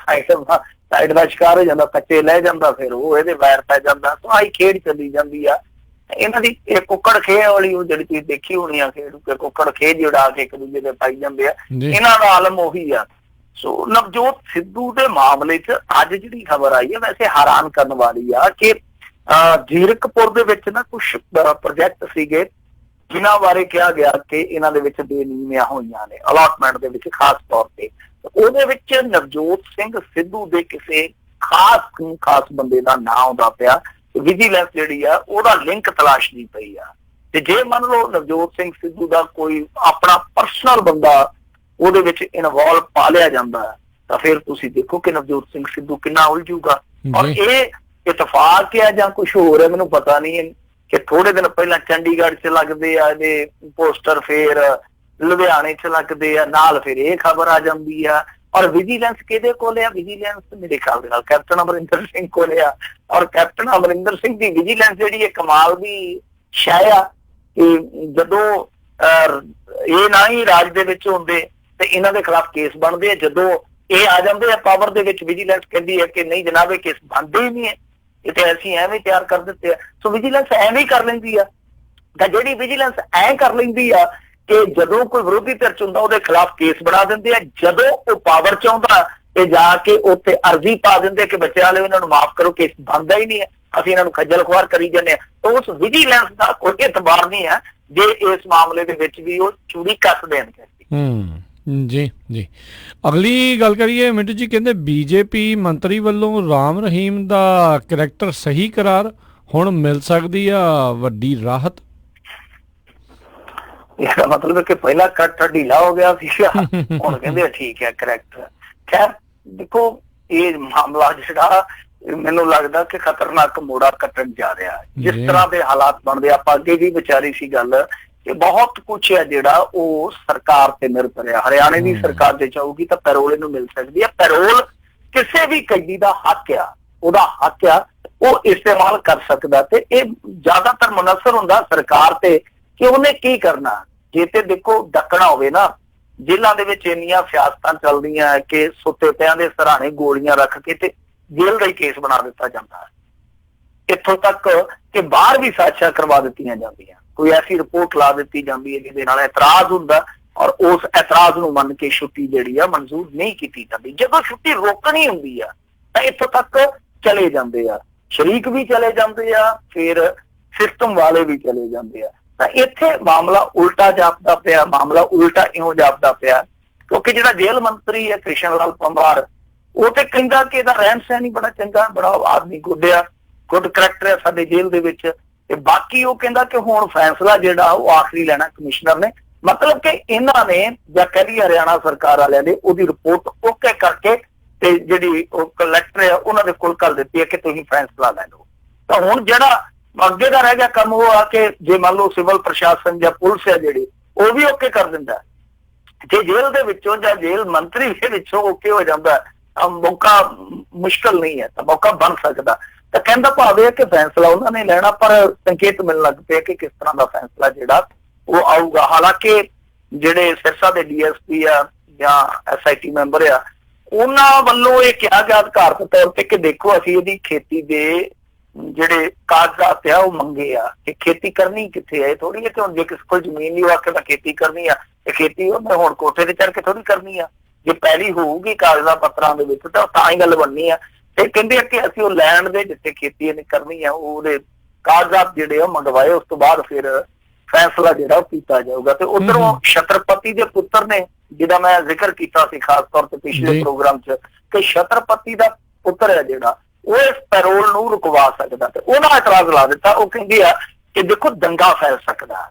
ਸਾਈਡ ਦਾ ਸ਼ਿਕਾਰ ਹੋ ਜਾਂਦਾ, ਕੱਚੇ ਲੈ ਜਾਂਦਾ, ਫਿਰ ਉਹ ਇਹਦੇ ਵੈਰ ਪੈ ਜਾਂਦਾ। ਤਾਂ ਆਹੀ ਖੇਡ ਚੱਲੀ ਜਾਂਦੀ ਆ ਇਹਨਾਂ ਦੀ। ਇਹ ਕੁੱਕੜ ਖੇਹ ਵਾਲੀ ਉਹ ਜਿਹੜੀ ਤੁਸੀਂ ਦੇਖੀ ਹੋਣੀ ਆ ਖੇਡ, ਕੁੱਕੜ ਖੇਹ ਜਿਹੜਾ ਕੇ ਇੱਕ ਦੂਜੇ ਦੇ ਪਾਈ ਜਾਂਦੇ ਆ, ਇਹਨਾਂ ਦਾ ਆਲਮ ਉਹੀ ਆ। ਸੋ ਨਵਜੋਤ ਸਿੱਧੂ ਦੇ ਮਾਮਲੇ 'ਚ ਅੱਜ ਜਿਹੜੀ ਖਬਰ ਆਈ ਹੈ ਵੈਸੇ ਹੈਰਾਨ ਕਰਨ ਵਾਲੀ ਆ ਕਿ ਜ਼ੀਰਕਪੁਰ ਦੇ ਵਿੱਚ ਨਾ ਕੁਝ ਪ੍ਰੋਜੈਕਟ ਸੀਗੇ ਜਿਨ੍ਹਾਂ ਬਾਰੇ ਕਿਹਾ ਗਿਆ ਕਿ ਇਹਨਾਂ ਦੇ ਵਿੱਚ ਬੇਨੀਮੀਆਂ ਹੋਈਆਂ ਨੇ ਅਲਾਟਮੈਂਟ ਦੇ ਵਿੱਚ, ਖਾਸ ਤੌਰ ਤੇ ਉਹਦੇ ਵਿੱਚ ਨਵਜੋਤ ਸਿੰਘ ਸਿੱਧੂ ਦੇ ਕਿਸੇ ਖਾਸ ਬੰਦੇ ਦਾ ਨਾਂ ਆਉਂਦਾ ਪਿਆ। ਵਿਜੀਲੈਂਸ ਜਿਹੜੀ ਆ ਉਹਦਾ ਲਿੰਕ ਤਲਾਸ਼ਦੀ ਪਈ ਆ। ਤੇ ਜੇ ਮੰਨ ਲਓ ਨਵਜੋਤ ਸਿੰਘ ਸਿੱਧੂ ਦਾ ਕੋਈ ਆਪਣਾ ਪਰਸਨਲ ਬੰਦਾ ਉਹਦੇ ਵਿੱਚ ਇਨਵੋਲਵ ਪਾ ਲਿਆ ਜਾਂਦਾ ਤਾਂ ਫਿਰ ਤੁਸੀਂ ਦੇਖੋ ਕਿ ਨਵਜੋਤ ਸਿੰਘ ਸਿੱਧੂ ਕਿੰਨਾ ਉਲਝੂਗਾ। ਔਰ ਇਹ ਇਤਫਾਕ ਹੈ ਜਾਂ ਕੁਝ ਹੋਰ ਹੈ ਮੈਨੂੰ ਪਤਾ ਨਹੀਂ, ਕਿ ਥੋੜੇ ਦਿਨ ਪਹਿਲਾਂ ਚੰਡੀਗੜ੍ਹ 'ਚ ਲੱਗਦੇ ਆ ਇਹਦੇ ਪੋਸਟਰ, ਫੇਰ ਲੁਧਿਆਣੇ 'ਚ ਲੱਗਦੇ ਆ, ਨਾਲ ਫਿਰ ਇਹ ਖਬਰ ਆ ਜਾਂਦੀ ਆ। ਔਰ ਵਿਜੀਲੈਂਸ ਕਿਹਦੇ ਕੋਲ ਆ? ਵਿਜੀਲੈਂਸ ਮੇਰੇ ਖਿਆਲ ਦੇ ਨਾਲ ਕੈਪਟਨ ਅਮਰਿੰਦਰ ਸਿੰਘ ਕੋਲ ਆ। ਔਰ ਕੈਪਟਨ ਅਮਰਿੰਦਰ ਸਿੰਘ ਦੀ ਵਿਜੀਲੈਂਸ ਜਿਹੜੀ ਇਹ ਕਮਾਲ ਦੀ ਸ਼ੈ ਆ ਕਿ ਜਦੋਂ ਇਹ ਨਾ ਹੀ ਰਾਜ ਦੇ ਵਿੱਚ ਹੁੰਦੇ ਤੇ ਇਹਨਾਂ ਦੇ ਖਿਲਾਫ ਕੇਸ ਬਣਦੇ ਆ, ਜਦੋਂ ਇਹ ਆ ਜਾਂਦੇ ਆ ਪਾਵਰ ਦੇ ਵਿੱਚ ਵਿਜੀਲੈਂਸ ਕਹਿੰਦੀ ਹੈ ਕਿ ਨਹੀਂ ਜਨਾਬ ਇਹ ਕੇਸ ਬਣਦੇ ਹੀ ਨਹੀਂ ਹੈ, ਇਹ ਤੇ ਅਸੀਂ ਐਵੇਂ ਤਿਆਰ ਕਰ ਦਿੱਤੇ ਆ। ਸੋ ਵਿਜੀਲੈਂਸ ਐਵੇਂ ਹੀ ਕਰ ਲੈਂਦੀ ਆ। ਤਾਂ ਜਿਹੜੀ ਵਿਜੀਲੈਂਸ ਐਂ ਕਰ ਲੈਂਦੀ ਆ ਕਿ ਜਦੋਂ ਕੋਈ ਵਿਰੋਧੀ ਧਿਰ 'ਚ ਹੁੰਦਾ ਉਹਦੇ ਖਿਲਾਫ ਕੇਸ ਬਣਾ ਦਿੰਦੇ ਆ, ਜਦੋਂ ਉਹ ਪਾਵਰ 'ਚ ਆਉਂਦਾ ਤੇ ਜਾ ਕੇ ਉੱਥੇ ਅਰਜ਼ੀ ਪਾ ਦਿੰਦੇ ਕਿ ਬੱਚੇ ਵਾਲੇ ਇਹਨਾਂ ਨੂੰ ਮਾਫ ਕਰੋ, ਕੇਸ ਬਣਦਾ ਹੀ ਨਹੀਂ ਹੈ, ਅਸੀਂ ਇਹਨਾਂ ਨੂੰ ਖੱਜਲ ਖੁਆਰ ਕਰੀ ਜਾਂਦੇ ਆ। ਤਾਂ ਉਸ ਵਿਜੀਲੈਂਸ ਦਾ ਕੋਈ ਇਤਬਾਰ ਨਹੀਂ ਹੈ ਜੇ ਇਸ ਮਾਮਲੇ ਦੇ ਵਿੱਚ ਵੀ ਉਹ ਚੂੜੀ ਕੱਸ ਦੇਣਗੇ। ਜੀ ਜੀ। ਅਗਲੀ ਗੱਲ ਕਰੀਏ ਮਿੰਟੂ ਜੀ, ਕਹਿੰਦੇ ਬੀਜੇਪੀ ਮੰਤਰੀ ਵੱਲੋਂ ਰਾਮ ਰਹੀਮ ਦਾ ਕਰੈਕਟਰ ਸਹੀ ਕਰਾਰ, ਹੁਣ ਮਿਲ ਸਕਦੀ ਆ ਵੱਡੀ ਰਾਹਤ। ਇਹਦਾ ਮਤਲਬ ਹੈ ਕਿ ਪਹਿਲਾਂ ਕੱਟ ਢੀਲਾ ਹੋ ਗਿਆ ਸੀ, ਹੁਣ ਕਹਿੰਦੇ ਠੀਕ ਹੈ ਕਰੈਕਟਰ। ਖੈਰ ਦੇਖੋ ਇਹ ਮਾਮਲਾ ਜਿਹੜਾ ਮੈਨੂੰ ਲੱਗਦਾ ਕਿ ਖਤਰਨਾਕ ਮੋੜਾ ਕੱਟਣ ਜਾ ਰਿਹਾ। ਜਿਸ ਤਰ੍ਹਾਂ ਦੇ ਹਾਲਾਤ ਬਣਦੇ, ਆਪਾਂ ਅੱਗੇ ਵੀ ਵਿਚਾਰੀ ਸੀ ਗੱਲ ਕਿ ਬਹੁਤ ਕੁਛ ਹੈ ਜਿਹੜਾ ਉਹ ਸਰਕਾਰ ਤੇ ਨਿਰਭਰ ਹੈ। ਹਰਿਆਣੇ ਦੀ ਸਰਕਾਰ ਜੇ ਚਾਹੂਗੀ ਤਾਂ ਪੈਰੋਲ ਇਹਨੂੰ ਮਿਲ ਸਕਦੀ ਹੈ। ਪੈਰੋਲ ਕਿਸੇ ਵੀ ਕੈਦੀ ਦਾ ਹੱਕ ਆ, ਉਹਦਾ ਹੱਕ ਆ, ਉਹ ਇਸਤੇਮਾਲ ਕਰ ਸਕਦਾ। ਤੇ ਇਹ ਜ਼ਿਆਦਾਤਰ ਮੁਨਸਰ ਹੁੰਦਾ ਸਰਕਾਰ ਤੇ ਕਿ ਉਹਨੇ ਕੀ ਕਰਨਾ। ਜੇ ਤੇ ਦੇਖੋ ਡੱਕਣਾ ਹੋਵੇ ਨਾ, ਜੇਲ੍ਹਾਂ ਦੇ ਵਿੱਚ ਇੰਨੀਆਂ ਸਿਆਸਤਾਂ ਚੱਲਦੀਆਂ ਕਿ ਸੁੱਤੇ ਪਿਆਂ ਦੇ ਸਰਾਣੇ ਗੋਲੀਆਂ ਰੱਖ ਕੇ ਤੇ ਜੇਲ੍ਹ ਦਾ ਹੀ ਕੇਸ ਬਣਾ ਦਿੱਤਾ ਜਾਂਦਾ ਹੈ। ਇੱਥੋਂ ਤੱਕ ਕਿ ਬਾਹਰ ਵੀ ਸਾਜ਼ਿਸ਼ਾਂ ਕਰਵਾ ਦਿੱਤੀਆਂ ਜਾਂਦੀਆਂ, ਕੋਈ ਐਸੀ ਰਿਪੋਰਟ ਲਾ ਦਿੱਤੀ ਜਾਂਦੀ ਹੈ ਜਿਹਦੇ ਨਾਲ ਇਤਰਾਜ਼ ਹੁੰਦਾ ਔਰ ਉਸ ਇਤਰਾਜ਼ ਨੂੰ ਮੰਨ ਕੇ ਛੁੱਟੀ ਜਿਹੜੀ ਆ ਮਨਜ਼ੂਰ ਨਹੀਂ ਕੀਤੀ ਜਾਂਦੀ। ਜਦੋਂ ਛੁੱਟੀ ਰੋਕਣੀ ਹੁੰਦੀ ਆ ਤਾਂ ਇੱਥੋਂ ਤੱਕ ਚਲੇ ਜਾਂਦੇ ਆ, ਸ਼ਰੀਕ ਵੀ ਚਲੇ ਜਾਂਦੇ ਆ, ਫਿਰ ਸਿਸਟਮ ਵਾਲੇ ਵੀ ਚਲੇ ਜਾਂਦੇ ਆ। ਤਾਂ ਇੱਥੇ ਮਾਮਲਾ ਉਲਟਾ ਜਾਪਦਾ ਪਿਆ। ਮਾਮਲਾ ਉਲਟਾ ਇਉਂ ਜਾਪਦਾ ਪਿਆ ਕਿਉਂਕਿ ਜਿਹੜਾ ਜੇਲ੍ਹ ਮੰਤਰੀ ਹੈ ਕ੍ਰਿਸ਼ਨ ਲਾਲ ਪੰਵਾਰ, ਉਹ ਤੇ ਕਹਿੰਦਾ ਕਿ ਇਹਦਾ ਰਹਿਣ ਸਹਿਣ ਹੀ ਬੜਾ ਚੰਗਾ, ਬੜਾ ਆਦਮੀ ਗੁੱਡ ਕਰੈਕਟਰ ਹੈ ਸਾਡੇ ਜੇਲ੍ਹ ਦੇ ਵਿੱਚ। ਤੇ ਬਾਕੀ ਉਹ ਕਹਿੰਦਾ ਕਿ ਹੁਣ ਫੈਸਲਾ ਜਿਹੜਾ ਉਹ ਆਖਰੀ ਲੈਣਾ ਕਮਿਸ਼ਨਰ ਨੇ। ਮਤਲਬ ਕਿ ਇਹਨਾਂ ਨੇ ਜਾਂ ਕਹਿ ਲਈ ਹਰਿਆਣਾ ਸਰਕਾਰ ਵਾਲਿਆਂ ਨੇ ਉਹਦੀ ਰਿਪੋਰਟ ਓਕੇ ਕਰਕੇ ਤੇ ਜਿਹੜੀ ਉਹ ਕਲੈਕਟਰ ਆ ਉਹਨਾਂ ਦੇ ਕੋਲ ਕਰ ਦਿੱਤੀ ਹੈ ਕਿ ਤੁਸੀਂ ਫੈਸਲਾ ਲੈ ਲਓ। ਤਾਂ ਹੁਣ ਜਿਹੜਾ ਅੱਗੇ ਦਾ ਰਹਿ ਗਿਆ ਕੰਮ ਉਹ ਆ ਕਿ ਜੇ ਮੰਨ ਲਓ ਸਿਵਲ ਪ੍ਰਸ਼ਾਸਨ ਜਾਂ ਪੁਲਿਸ ਹੈ ਜਿਹੜੀ ਉਹ ਵੀ ਓਕੇ ਕਰ ਦਿੰਦਾ, ਜੇ ਜੇਲ੍ਹ ਦੇ ਵਿੱਚੋਂ ਜਾਂ ਜੇਲ੍ਹ ਮੰਤਰੀ ਦੇ ਵਿੱਚੋਂ ਓਕੇ ਹੋ ਜਾਂਦਾ ਮੌਕਾ ਮੁਸ਼ਕਲ ਨਹੀਂ ਹੈ ਤਾਂ ਮੌਕਾ ਬਣ ਸਕਦਾ। ਤਾਂ ਕਹਿੰਦਾ ਭਾਵ ਇਹ ਕਿ ਫੈਸਲਾ ਉਹਨਾਂ ਨੇ ਲੈਣਾ, ਪਰ ਸੰਕੇਤ ਮਿਲਣ ਲੱਗ ਪਏ ਕਿ ਕਿਸ ਤਰ੍ਹਾਂ ਦਾ ਫੈਸਲਾ ਜਿਹੜਾ ਉਹ ਆਊਗਾ। ਹਾਲਾਂਕਿ ਜਿਹੜੇ ਸਿਰਸਾ ਦੇ ਡੀਐਸਪੀ ਆ ਜਾਂ SIT ਮੈਂਬਰ ਆ ਉਹਨਾਂ ਵੱਲੋਂ ਇਹ ਕਿਹਾ ਗਿਆ ਅਧਿਕਾਰਤ ਤੌਰ ਤੇ ਕਿ ਦੇਖੋ ਅਸੀਂ ਇਹਦੀ ਖੇਤੀ ਦੇ ਜਿਹੜੇ ਕਾਗਜ਼ਾਤ ਆ ਉਹ ਮੰਗੇ ਆ ਕਿ ਖੇਤੀ ਕਰਨੀ ਕਿੱਥੇ ਹੈ, ਥੋੜੀ ਹੈ ਕਿ ਹੁਣ ਜੇ ਕਿਸੇ ਕੋਲ ਜ਼ਮੀਨ ਨਹੀਂ ਵਾਕਿਆ ਤਾਂ ਖੇਤੀ ਕਰਨੀ ਆ ਤੇ ਖੇਤੀ ਉਹਨੇ ਹੁਣ ਕੋਠੇ ਤੇ ਚੜ ਕੇ ਥੋੜੀ ਕਰਨੀ ਆ, ਜੇ ਪਹਿਲੀ ਹੋਊਗੀ ਕਾਗਜ਼ਾਂ ਪੱਤਰਾਂ ਦੇ ਵਿੱਚ ਤਾਂ ਹੀ ਗੱਲ ਬਣਨੀ ਆ। ਤੇ ਕਹਿੰਦੇ ਆ ਕਿ ਅਸੀਂ ਉਹ ਲੈਂਡ ਦੇ ਜਿੱਥੇ ਖੇਤੀ ਇਹਨੇ ਕਰਨੀ ਆ ਉਹਦੇ ਕਾਗਜ਼ਾਤ ਜਿਹੜੇ ਆ ਮੰਗਵਾਏ, ਉਸ ਤੋਂ ਬਾਅਦ ਫਿਰ ਫੈਸਲਾ ਜਿਹੜਾ ਉਹ ਕੀਤਾ ਜਾਊਗਾ। ਤੇ ਉਧਰੋਂ ਛਤਰਪਤੀ ਦੇ ਪੁੱਤਰ ਨੇ ਜਿਹਦਾ ਮੈਂ ਜ਼ਿਕਰ ਕੀਤਾ ਸੀ ਖਾਸ ਤੌਰ ਤੇ ਪਿਛਲੇ ਪ੍ਰੋਗਰਾਮ 'ਚ ਕਿ ਛਤਰਪਤੀ ਦਾ ਪੁੱਤਰ ਹੈ ਜਿਹੜਾ ਉਹ ਇਸ ਪੈਰੋਲ ਨੂੰ ਰੁਕਵਾ ਸਕਦਾ, ਤੇ ਉਹਨਾਂ ਇਤਰਾਜ਼ ਲਾ ਦਿੱਤਾ। ਉਹ ਕਹਿੰਦੇ ਆ ਕਿ ਦੇਖੋ ਦੰਗਾ ਫੈਲ ਸਕਦਾ,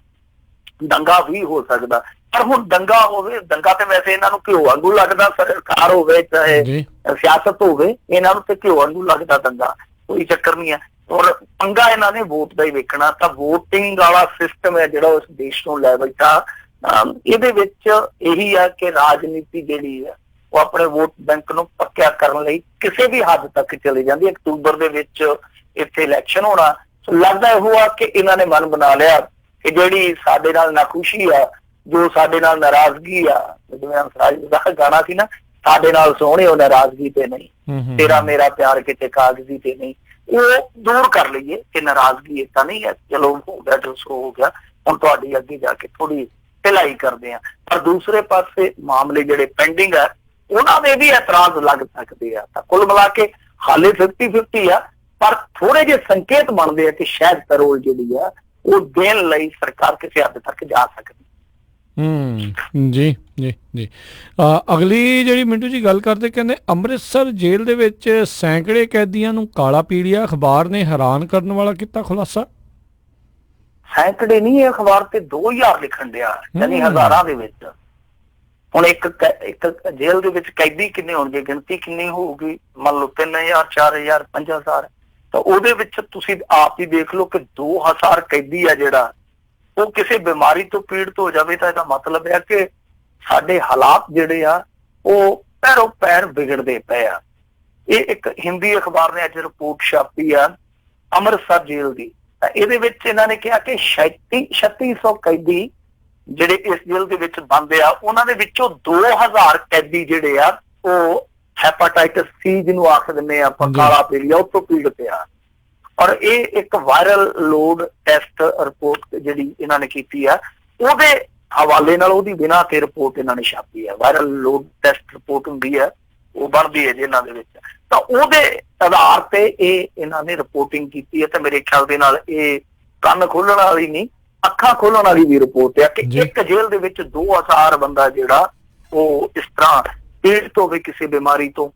ਦੰਗਾ ਵੀ ਹੋ ਸਕਦਾ, ਪਰ ਹੁਣ ਦੰਗਾ ਹੋਵੇ, ਦੰਗਾ ਤੇ ਵੈਸੇ ਇਹਨਾਂ ਨੂੰ ਘਿਓ ਵਾਂਗੂ ਲੱਗਦਾ, ਸਰਕਾਰ ਹੋਵੇ ਚਾਹੇ ਸਿਆਸਤ ਹੋਵੇ ਇਹਨਾਂ ਨੂੰ ਤੇ ਘਿਓ ਵਾਂਗੂ ਲੱਗਦਾ ਦੰਗਾ, ਕੋਈ ਚੱਕਰ ਨਹੀਂ ਹੈ। ਔਰ ਪੰਗਾ ਇਹਨਾਂ ਨੇ ਵੋਟ ਦਾ ਹੀ ਵੇਖਣਾ, ਤਾਂ ਵੋਟਿੰਗ ਵਾਲਾ ਸਿਸਟਮ ਹੈ ਜਿਹੜਾ ਉਸ ਦੇਸ਼ ਨੂੰ ਲੈ ਬੈਠਾ। ਇਹਦੇ ਵਿੱਚ ਇਹੀ ਆ ਕਿ ਰਾਜਨੀਤੀ ਜਿਹੜੀ ਹੈ ਉਹ ਆਪਣੇ ਵੋਟ ਬੈਂਕ ਨੂੰ ਪੱਕਿਆ ਕਰਨ ਲਈ ਕਿਸੇ ਵੀ ਹੱਦ ਤੱਕ ਚਲੀ ਜਾਂਦੀ ਹੈ। ਅਕਤੂਬਰ ਦੇ ਵਿੱਚ ਇੱਥੇ ਇਲੈਕਸ਼ਨ ਹੋਣਾ, ਸੋ ਲੱਗਦਾ ਇਹੋ ਆ ਕਿ ਇਹਨਾਂ ਨੇ ਮਨ ਬਣਾ ਲਿਆ ਕਿ ਜਿਹੜੀ ਸਾਡੇ ਨਾਲ ਨਾਖੁਸ਼ੀ ਆ, ਜੋ ਸਾਡੇ ਨਾਲ ਨਾਰਾਜ਼ਗੀ ਆ, ਜਿਵੇਂ ਹੰਸਰਾਜ ਦਾ ਗਾਣਾ ਸੀ ਨਾ, ਸਾਡੇ ਨਾਲ ਸੋਹਣਿਓ ਨਾਰਾਜ਼ਗੀ ਤੇ ਨਹੀਂ, ਤੇਰਾ ਮੇਰਾ ਪਿਆਰ ਕਿਤੇ ਕਾਗਜ਼ੀ ਤੇ ਨਹੀਂ, ਉਹ ਦੂਰ ਕਰ ਲਈਏ ਕਿ ਨਾਰਾਜ਼ਗੀ ਏਦਾਂ ਨਹੀਂ ਹੈ, ਚਲੋ ਹੋ ਗਿਆ ਜੋ ਸੋ ਹੋ ਗਿਆ, ਹੁਣ ਤੁਹਾਡੀ ਅੱਗੇ ਜਾ ਕੇ ਥੋੜੀ ਢਿਲਾਈ ਕਰਦੇ ਆ। ਪਰ ਦੂਸਰੇ ਪਾਸੇ ਮਾਮਲੇ ਜਿਹੜੇ ਪੈਂਡਿੰਗ ਆ ਉਹਨਾਂ ਦੇ ਵੀ ਇਤਰਾਜ਼ ਲੱਗ ਸਕਦੇ ਆ। ਤਾਂ ਕੁੱਲ ਮਿਲਾ ਕੇ ਹਾਲੇ 50-50 ਆ, ਪਰ ਥੋੜੇ ਜਿਹੇ ਸੰਕੇਤ ਬਣਦੇ ਆ ਕਿ ਸ਼ਾਇਦ ਪੈਰੋਲ ਜਿਹੜੀ ਆ ਉਹ ਦੇਣ ਲਈ ਸਰਕਾਰ ਕਿਸੇ ਹੱਦ ਤੱਕ ਜਾ ਸਕਦੀ। ਜੀ ਜੀ ਜੀ ਅਗਲੀ ਜਿਹੜੀ ਮਿੰਟੂ ਜੀ ਗੱਲ ਕਰਦੇ, ਕਹਿੰਦੇ ਅੰਮ੍ਰਿਤਸਰ ਜੇਲ੍ਹ ਦੇ ਵਿੱਚ ਸੈਂਕੜੇ ਕੈਦੀਆਂ ਨੂੰ ਕਾਲਾ ਪੀਲੀਆ, ਅਖਬਾਰ ਨੇ ਹੈਰਾਨ ਕਰਨ ਵਾਲਾ ਕੀਤਾ ਖੁਲਾਸਾ। ਸੈਂਕੜੇ ਨਹੀਂ, ਇਹ ਅਖਬਾਰ ਤੇ 2000 ਲਿਖਣ ਡਿਆ, ਯਾਨੀ ਹਜ਼ਾਰਾਂ ਦੇ ਵਿੱਚ। ਹੁਣ ਇੱਕ ਜੇਲ੍ਹ ਦੇ ਵਿੱਚ ਕੈਦੀ ਕਿੰਨੇ ਹੋਣਗੇ, ਗਿਣਤੀ ਕਿੰਨੀ ਹੋਊਗੀ, ਮੰਨ ਲਓ 3000 4000 5000, ਤਾਂ ਉਹਦੇ ਵਿੱਚ ਤੁਸੀਂ ਆਪ ਹੀ ਦੇਖ ਲਓ ਕਿ 2000 ਕੈਦੀ ਆ ਜਿਹੜਾ ਉਹ ਕਿਸੇ ਬਿਮਾਰੀ ਤੋਂ ਪੀੜਤ ਹੋ ਜਾਵੇ ਤਾਂ ਇਹਦਾ ਮਤਲਬ ਹੈ ਕਿ ਸਾਡੇ ਹਾਲਾਤ ਜਿਹੜੇ ਆ ਉਹ ਪੈਰੋਂ ਪੈਰ ਵਿਗੜਦੇ ਪਏ ਆ। ਇਹ ਇੱਕ ਹਿੰਦੀ ਅਖਬਾਰ ਨੇ ਅੱਜ ਰਿਪੋਰਟ ਛਾਪੀ ਆ ਅੰਮ੍ਰਿਤਸਰ ਜੇਲ੍ਹ ਦੀ, ਤਾਂ ਇਹਦੇ ਵਿੱਚ ਇਹਨਾਂ ਨੇ ਕਿਹਾ ਕਿ 3600 ਕੈਦੀ ਜਿਹੜੇ ਇਸ ਜੇਲ੍ਹ ਦੇ ਵਿੱਚ ਬੰਦ ਆ, ਉਹਨਾਂ ਦੇ ਵਿੱਚੋਂ 2000 ਕੈਦੀ ਜਿਹੜੇ ਆ ਉਹ ਹੈਪਾਟਾਈਟਸ C ਜਿਹਨੂੰ ਆਖ ਦਿੰਦੇ ਆਪਾਂ ਕਾਲਾ ਪੀਲੀਆ, ਉਹ ਤੋਂ ਪੀੜਤ ਆ। ਔਰ ਇਹ ਇੱਕ ਵਾਇਰਲ ਲੋਡ ਟੈਸਟ ਰਿਪੋਰਟ ਜਿਹੜੀ ਇਹਨਾਂ ਨੇ ਕੀਤੀ ਆ ਉਹਦੇ ਹਵਾਲੇ ਨਾਲ ਉਹਦੀ ਬਿਨਾਂ ਤੇ ਰਿਪੋਰਟ ਇਹਨਾਂ ਨੇ ਛਾਪੀ ਆ। ਵਾਇਰਲ ਲੋਡ ਟੈਸਟ ਰਿਪੋਰਟ ਹੁੰਦੀ ਹੈ, ਉਹ ਬਣਦੀ ਹੈ ਜਿਹਨਾਂ ਦੇ ਵਿੱਚ, ਤਾਂ ਉਹਦੇ ਆਧਾਰ ਤੇ ਇਹ ਇਹਨਾਂ ਨੇ ਰਿਪੋਰਟਿੰਗ ਕੀਤੀ ਹੈ। ਤੇ ਮੇਰੇ ਖਿਆਲ ਦੇ ਨਾਲ ਇਹ ਕੰਨ ਖੋਲਣ ਵਾਲੀ ਨਹੀਂ, ਅੱਖਾਂ ਖੋਲਣ ਵਾਲੀ ਵੀ ਰਿਪੋਰਟ ਹੈ ਕਿ ਇੱਕ ਜੇਲ੍ਹ ਦੇ ਵਿੱਚ 2000 ਬੰਦਾ ਜਿਹੜਾ ਉਹ ਇਸ ਤਰ੍ਹਾਂ ਪੀੜਤ ਹੋਵੇ ਕਿਸੇ ਬਿਮਾਰੀ ਤੋਂ।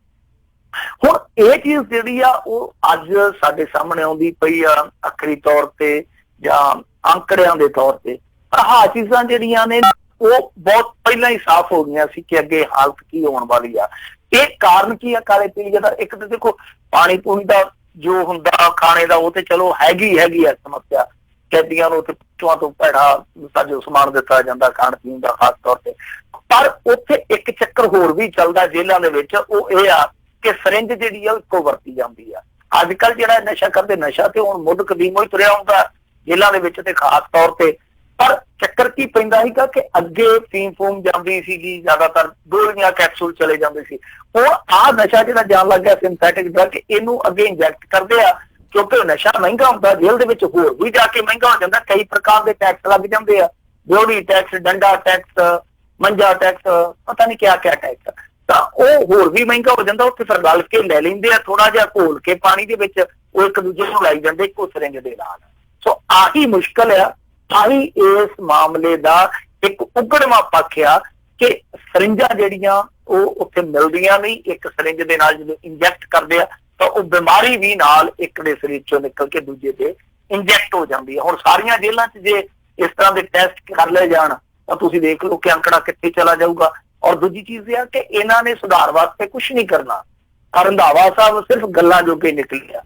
ਹੁਣ ਇਹ ਚੀਜ਼ ਜਿਹੜੀ ਆ ਉਹ ਅੱਜ ਸਾਡੇ ਸਾਹਮਣੇ ਆਉਂਦੀ ਪਈ ਆ ਅਖਰੀ ਤੌਰ ਤੇ ਜਾਂ ਅੰਕੜਿਆਂ ਦੇ ਤੌਰ ਤੇ, ਪਰ ਆਹ ਚੀਜ਼ਾਂ ਜਿਹੜੀਆਂ ਨੇ ਉਹ ਬਹੁਤ ਪਹਿਲਾਂ ਹੀ ਸਾਫ਼ ਹੋ ਗਈਆਂ ਸੀ ਕਿ ਅੱਗੇ ਹਾਲਤ ਕੀ ਹੋਣ ਵਾਲੀ ਆ। ਇਹ ਕਾਰਨ ਕੀ ਆ ਕਾਲੇ ਪੀਲੀਏ ਦਾ? ਇੱਕ ਤਾਂ ਦੇਖੋ ਪਾਣੀ ਪੂਣੀ ਦਾ ਜੋ ਹੁੰਦਾ ਖਾਣੇ ਦਾ ਉਹ ਤੇ ਚਲੋ ਹੈਗੀ ਆ ਸਮੱਸਿਆ, ਕੈਦੀਆਂ ਨੂੰ ਉੱਥੇ ਤੋਂ ਭੈੜਾ ਸਾਜੋ ਸਮਾਨ ਦਿੱਤਾ ਜਾਂਦਾ ਖਾਣ ਪੀਣ ਦਾ ਖਾਸ ਤੌਰ ਤੇ, ਪਰ ਉੱਥੇ ਇੱਕ ਚੱਕਰ ਹੋਰ ਵੀ ਚੱਲਦਾ ਜੇਲ੍ਹਾਂ ਦੇ ਵਿੱਚ, ਉਹ ਇਹ ਆ ਕਿ ਸਰਿੰਜ ਜਿਹੜੀ ਆ ਇੱਕੋ ਵਰਤੀ ਜਾਂਦੀ ਆ। ਅੱਜ ਕੱਲ੍ਹ ਜਿਹੜਾ ਨਸ਼ਾ ਕਰਦੇ, ਨਸ਼ਾ ਤੇ ਹੁਣ ਮੁੱਢ ਕਦੀਮੋਂ ਹੀ ਤੁਰਿਆ ਹੁੰਦਾ ਜੇਲ੍ਹਾਂ ਦੇ ਵਿੱਚ ਤੇ ਖਾਸ ਤੌਰ ਤੇ, ਪਰ ਚੱਕਰ ਕੀ ਪੈਂਦਾ ਸੀਗਾ ਕਿ ਅੱਗੇ ਫੀਮ ਫੂਮ ਜਾਂਦੀ ਸੀਗੀ, ਜ਼ਿਆਦਾਤਰ ਗੋਲੀਆਂ ਕੈਪਸੂਲ ਚਲੇ ਜਾਂਦੇ ਸੀ। ਹੁਣ ਆਹ ਨਸ਼ਾ ਜਿਹੜਾ ਜਾਣ ਲੱਗ ਗਿਆ ਸਿੰਥੈਟਿਕ ਡਰੱਗ, ਇਹਨੂੰ ਅੱਗੇ ਇੰਜੈਕਟ ਕਰਦੇ ਆ ਕਿਉਂਕਿ ਨਸ਼ਾ ਮਹਿੰਗਾ ਹੁੰਦਾ, ਜੇਲ੍ਹ ਦੇ ਵਿੱਚ ਹੋਰ ਵੀ ਜਾ ਕੇ ਮਹਿੰਗਾ ਹੋ ਜਾਂਦਾ, ਕਈ ਪ੍ਰਕਾਰ ਦੇ ਟੈਕਸ ਲੱਗ ਜਾਂਦੇ ਆ, ਡਿਊਟੀ ਟੈਕਸ, ਡੰਡਾ ਟੈਕਸ, ਮੰਜਾ ਟੈਕਸ, ਪਤਾ ਨਹੀਂ ਕਿਆ ਟੈਕਸ, ਤਾਂ ਉਹ ਹੋਰ ਵੀ ਮਹਿੰਗਾ ਹੋ ਜਾਂਦਾ। ਉੱਥੇ ਫਿਰ ਰਲ ਕੇ ਲੈ ਲੈਂਦੇ ਆ, ਥੋੜਾ ਜਿਹਾ ਘੋਲ ਕੇ ਪਾਣੀ ਦੇ ਵਿੱਚ ਉਹ ਇੱਕ ਦੂਜੇ ਨੂੰ ਲਾਈ ਜਾਂਦੇ ਇੱਕੋ ਸਰਿੰਜ ਦੇ ਨਾਲ। ਸੋ ਆਹੀ ਮੁਸ਼ਕਲ ਆ, ਆਹੀ ਇਸ ਮਾਮਲੇ ਦਾ ਇੱਕ ਉਗੜਵਾਂ ਪੱਖ ਆ ਕਿ ਸਰਿੰਜਾਂ ਜਿਹੜੀਆਂ ਉਹ ਉੱਥੇ ਮਿਲਦੀਆਂ ਨਹੀਂ, ਇੱਕ ਸਰਿੰਜ ਦੇ ਨਾਲ ਜਦੋਂ ਇੰਜੈਕਟ ਕਰਦੇ ਆ ਤਾਂ ਉਹ ਬਿਮਾਰੀ ਵੀ ਨਾਲ ਇੱਕ ਦੇ ਸਰੀਰ ਚੋਂ ਨਿਕਲ ਕੇ ਦੂਜੇ ਦੇ ਇੰਜੈਕਟ ਹੋ ਜਾਂਦੀ ਹੈ। ਹੁਣ ਸਾਰੀਆਂ ਜੇਲ੍ਹਾਂ 'ਚ ਜੇ ਇਸ ਤਰ੍ਹਾਂ ਦੇ ਟੈਸਟ ਕਰ ਲਏ ਜਾਣ ਤਾਂ ਤੁਸੀਂ ਦੇਖ ਲਓ ਕਿ ਅੰਕੜਾ ਕਿੱਥੇ ਚਲਾ ਜਾਊਗਾ। ਔਰ ਦੂਜੀ ਚੀਜ਼ ਇਹ ਆ ਕਿ ਇਹਨਾਂ ਨੇ ਸੁਧਾਰ ਵਾਸਤੇ ਕੁਝ ਨਹੀਂ ਕਰਨਾ। ਰੰਧਾਵਾ ਸਾਹਿਬ ਸਿਰਫ ਗੱਲਾਂ ਜੋਗੇ ਨਿਕਲੇ ਆ।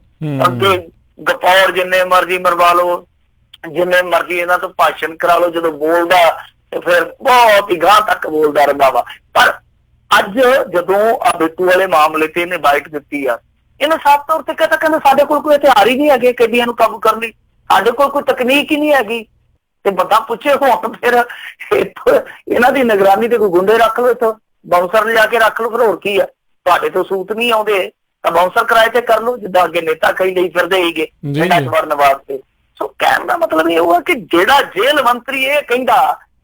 ਅੱਗੇ ਗਪੌਰ ਜਿੰਨੇ ਮਰਜ਼ੀ ਮਰਵਾ ਲਓ, ਜਿੰਨੇ ਮਰਜ਼ੀ ਇਹਨਾਂ ਤੋਂ ਭਾਸ਼ਣ ਕਰਾ ਲਓ, ਜਦੋਂ ਬੋਲਦਾ ਤੇ ਫਿਰ ਬਹੁਤ ਹੀ ਗਾਂਹ ਤੱਕ ਬੋਲਦਾ ਰੰਧਾਵਾ। ਪਰ ਅੱਜ ਜਦੋਂ ਆ ਬਿੱਟੂ ਵਾਲੇ ਮਾਮਲੇ ਤੇ ਇਹਨੇ ਬਾਈਟ ਦਿੱਤੀ ਆ, ਇਹਨੇ ਸਾਫ਼ ਤੌਰ ਤੇ ਕਹਿੰਦਾ ਸਾਡੇ ਕੋਲ ਕੋਈ ਹਥਿਆਰ ਹੀ ਨਹੀਂ ਹੈਗੇ ਕੈਦੀਆਂ ਨੂੰ ਕਾਬੂ ਕਰਨ ਲਈ, ਸਾਡੇ ਕੋਲ ਕੋਈ ਤਕਨੀਕ ਹੀ ਨਹੀਂ ਹੈਗੀ। ਤੇ ਬੰਦਾ ਪੁੱਛੇ ਹੁਣ ਫਿਰ ਇਹਨਾਂ ਦੀ ਨਿਗਰਾਨੀ ਤੇ ਕੋਈ ਗੁੰਡੇ ਰੱਖ ਲਓ, ਇੱਥੋਂ ਬਾਉਂਸਰ ਲਿਜਾ ਕੇ ਰੱਖ ਲਓ, ਫਿਰ ਹੋਰ ਕੀ ਆ। ਤੁਹਾਡੇ ਤੋਂ ਸੂਤ ਨਹੀਂ ਆਉਂਦੇ ਤਾਂ ਬਾਉਂਸਰ ਕਿਰਾਏ ਤੇ ਕਰ ਲਓ, ਜਿੱਦਾਂ ਅੱਗੇ ਨੇਤਾ ਕਈ ਲਈ ਫਿਰਦੇ ਸੀਗੇ ਪਿੰਡਾਂ 'ਚ ਵੜਨ ਵਾਸਤੇ। ਸੋ ਕਹਿਣ ਦਾ ਮਤਲਬ ਇਹ ਹੋਇਆ ਕਿ ਜਿਹੜਾ ਜੇਲ੍ਹ ਮੰਤਰੀ ਇਹ ਕਹਿੰਦਾ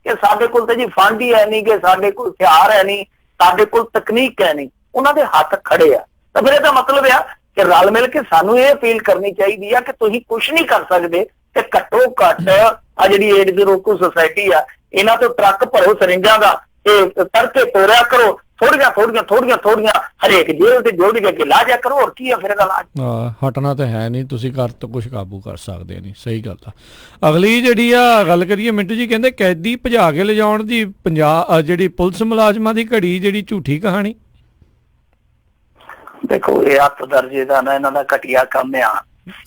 ਕਿ ਸਾਡੇ ਕੋਲ ਤਾਂ ਜੀ ਫੰਡ ਹੀ ਹੈ ਨਹੀਂ, ਕਿ ਸਾਡੇ ਕੋਲ ਹਥਿਆਰ ਹੈ ਨਹੀਂ, ਸਾਡੇ ਕੋਲ ਤਕਨੀਕ ਹੈ ਨਹੀਂ, ਉਹਨਾਂ ਦੇ ਹੱਥ ਖੜੇ ਆ। ਤਾਂ ਫਿਰ ਇਹਦਾ ਮਤਲਬ ਆ ਕਿ ਰਲ ਮਿਲ ਕੇ ਸਾਨੂੰ ਇਹ ਅਪੀਲ ਕਰਨੀ ਚਾਹੀਦੀ ਆ ਕਿ ਤੁਸੀਂ ਕੁਝ ਨਹੀਂ ਕਰ ਸਕਦੇ ਤੇ ਘੱਟੋ ਘੱਟ ਆ ਜਿਹੜੀ ਏਡਜ਼ ਰੋਕੂ ਸੁਸਾਇਟੀ ਆ, ਇਹਨਾਂ ਤੋਂ ਟਰੱਕ ਭਰੋ ਸਰਿੰਜਾਂ ਦਾ ਤੇ ਤੜਕੇ ਤੋਰਿਆ ਕਰੋ, ਥੋੜੀਆਂ ਹਰੇਕ ਜੇਲ੍ਹ ਤੇ ਜੋੜ ਕੇ ਲਾ ਜਾ ਕਰੋ। ਹੋਰ ਕੀ ਆ ਫਿਰ ਇਹਦਾ ਇਲਾਜ? ਹਟਣਾ ਤਾਂ ਹੈ ਨਹੀਂ, ਤੁਸੀਂ ਕਰ ਤਾਂ ਕੁਝ ਕਾਬੂ ਕਰ ਸਕਦੇ ਨਹੀਂ। ਸਹੀ ਗੱਲ ਆ। ਅਗਲੀ ਜਿਹੜੀ ਆ ਗੱਲ ਕਰੀਏ ਮਿੰਟੂ ਜੀ, ਕਹਿੰਦੇ ਕੈਦੀ ਭਜਾ ਕੇ ਲਿਜਾਉਣ ਦੀ ਪੰਜਾਬ ਜਿਹੜੀ ਪੁਲਿਸ ਮੁਲਾਜ਼ਮਾਂ ਦੀ ਘੜੀ ਜਿਹੜੀ ਝੂਠੀ ਕਹਾਣੀ। ਦੇਖੋ ਇਹ ਅੱਤ ਦਰਜੇ ਦਾ ਨਾ ਇਹਨਾਂ ਦਾ ਘਟੀਆ ਕੰਮ ਆ।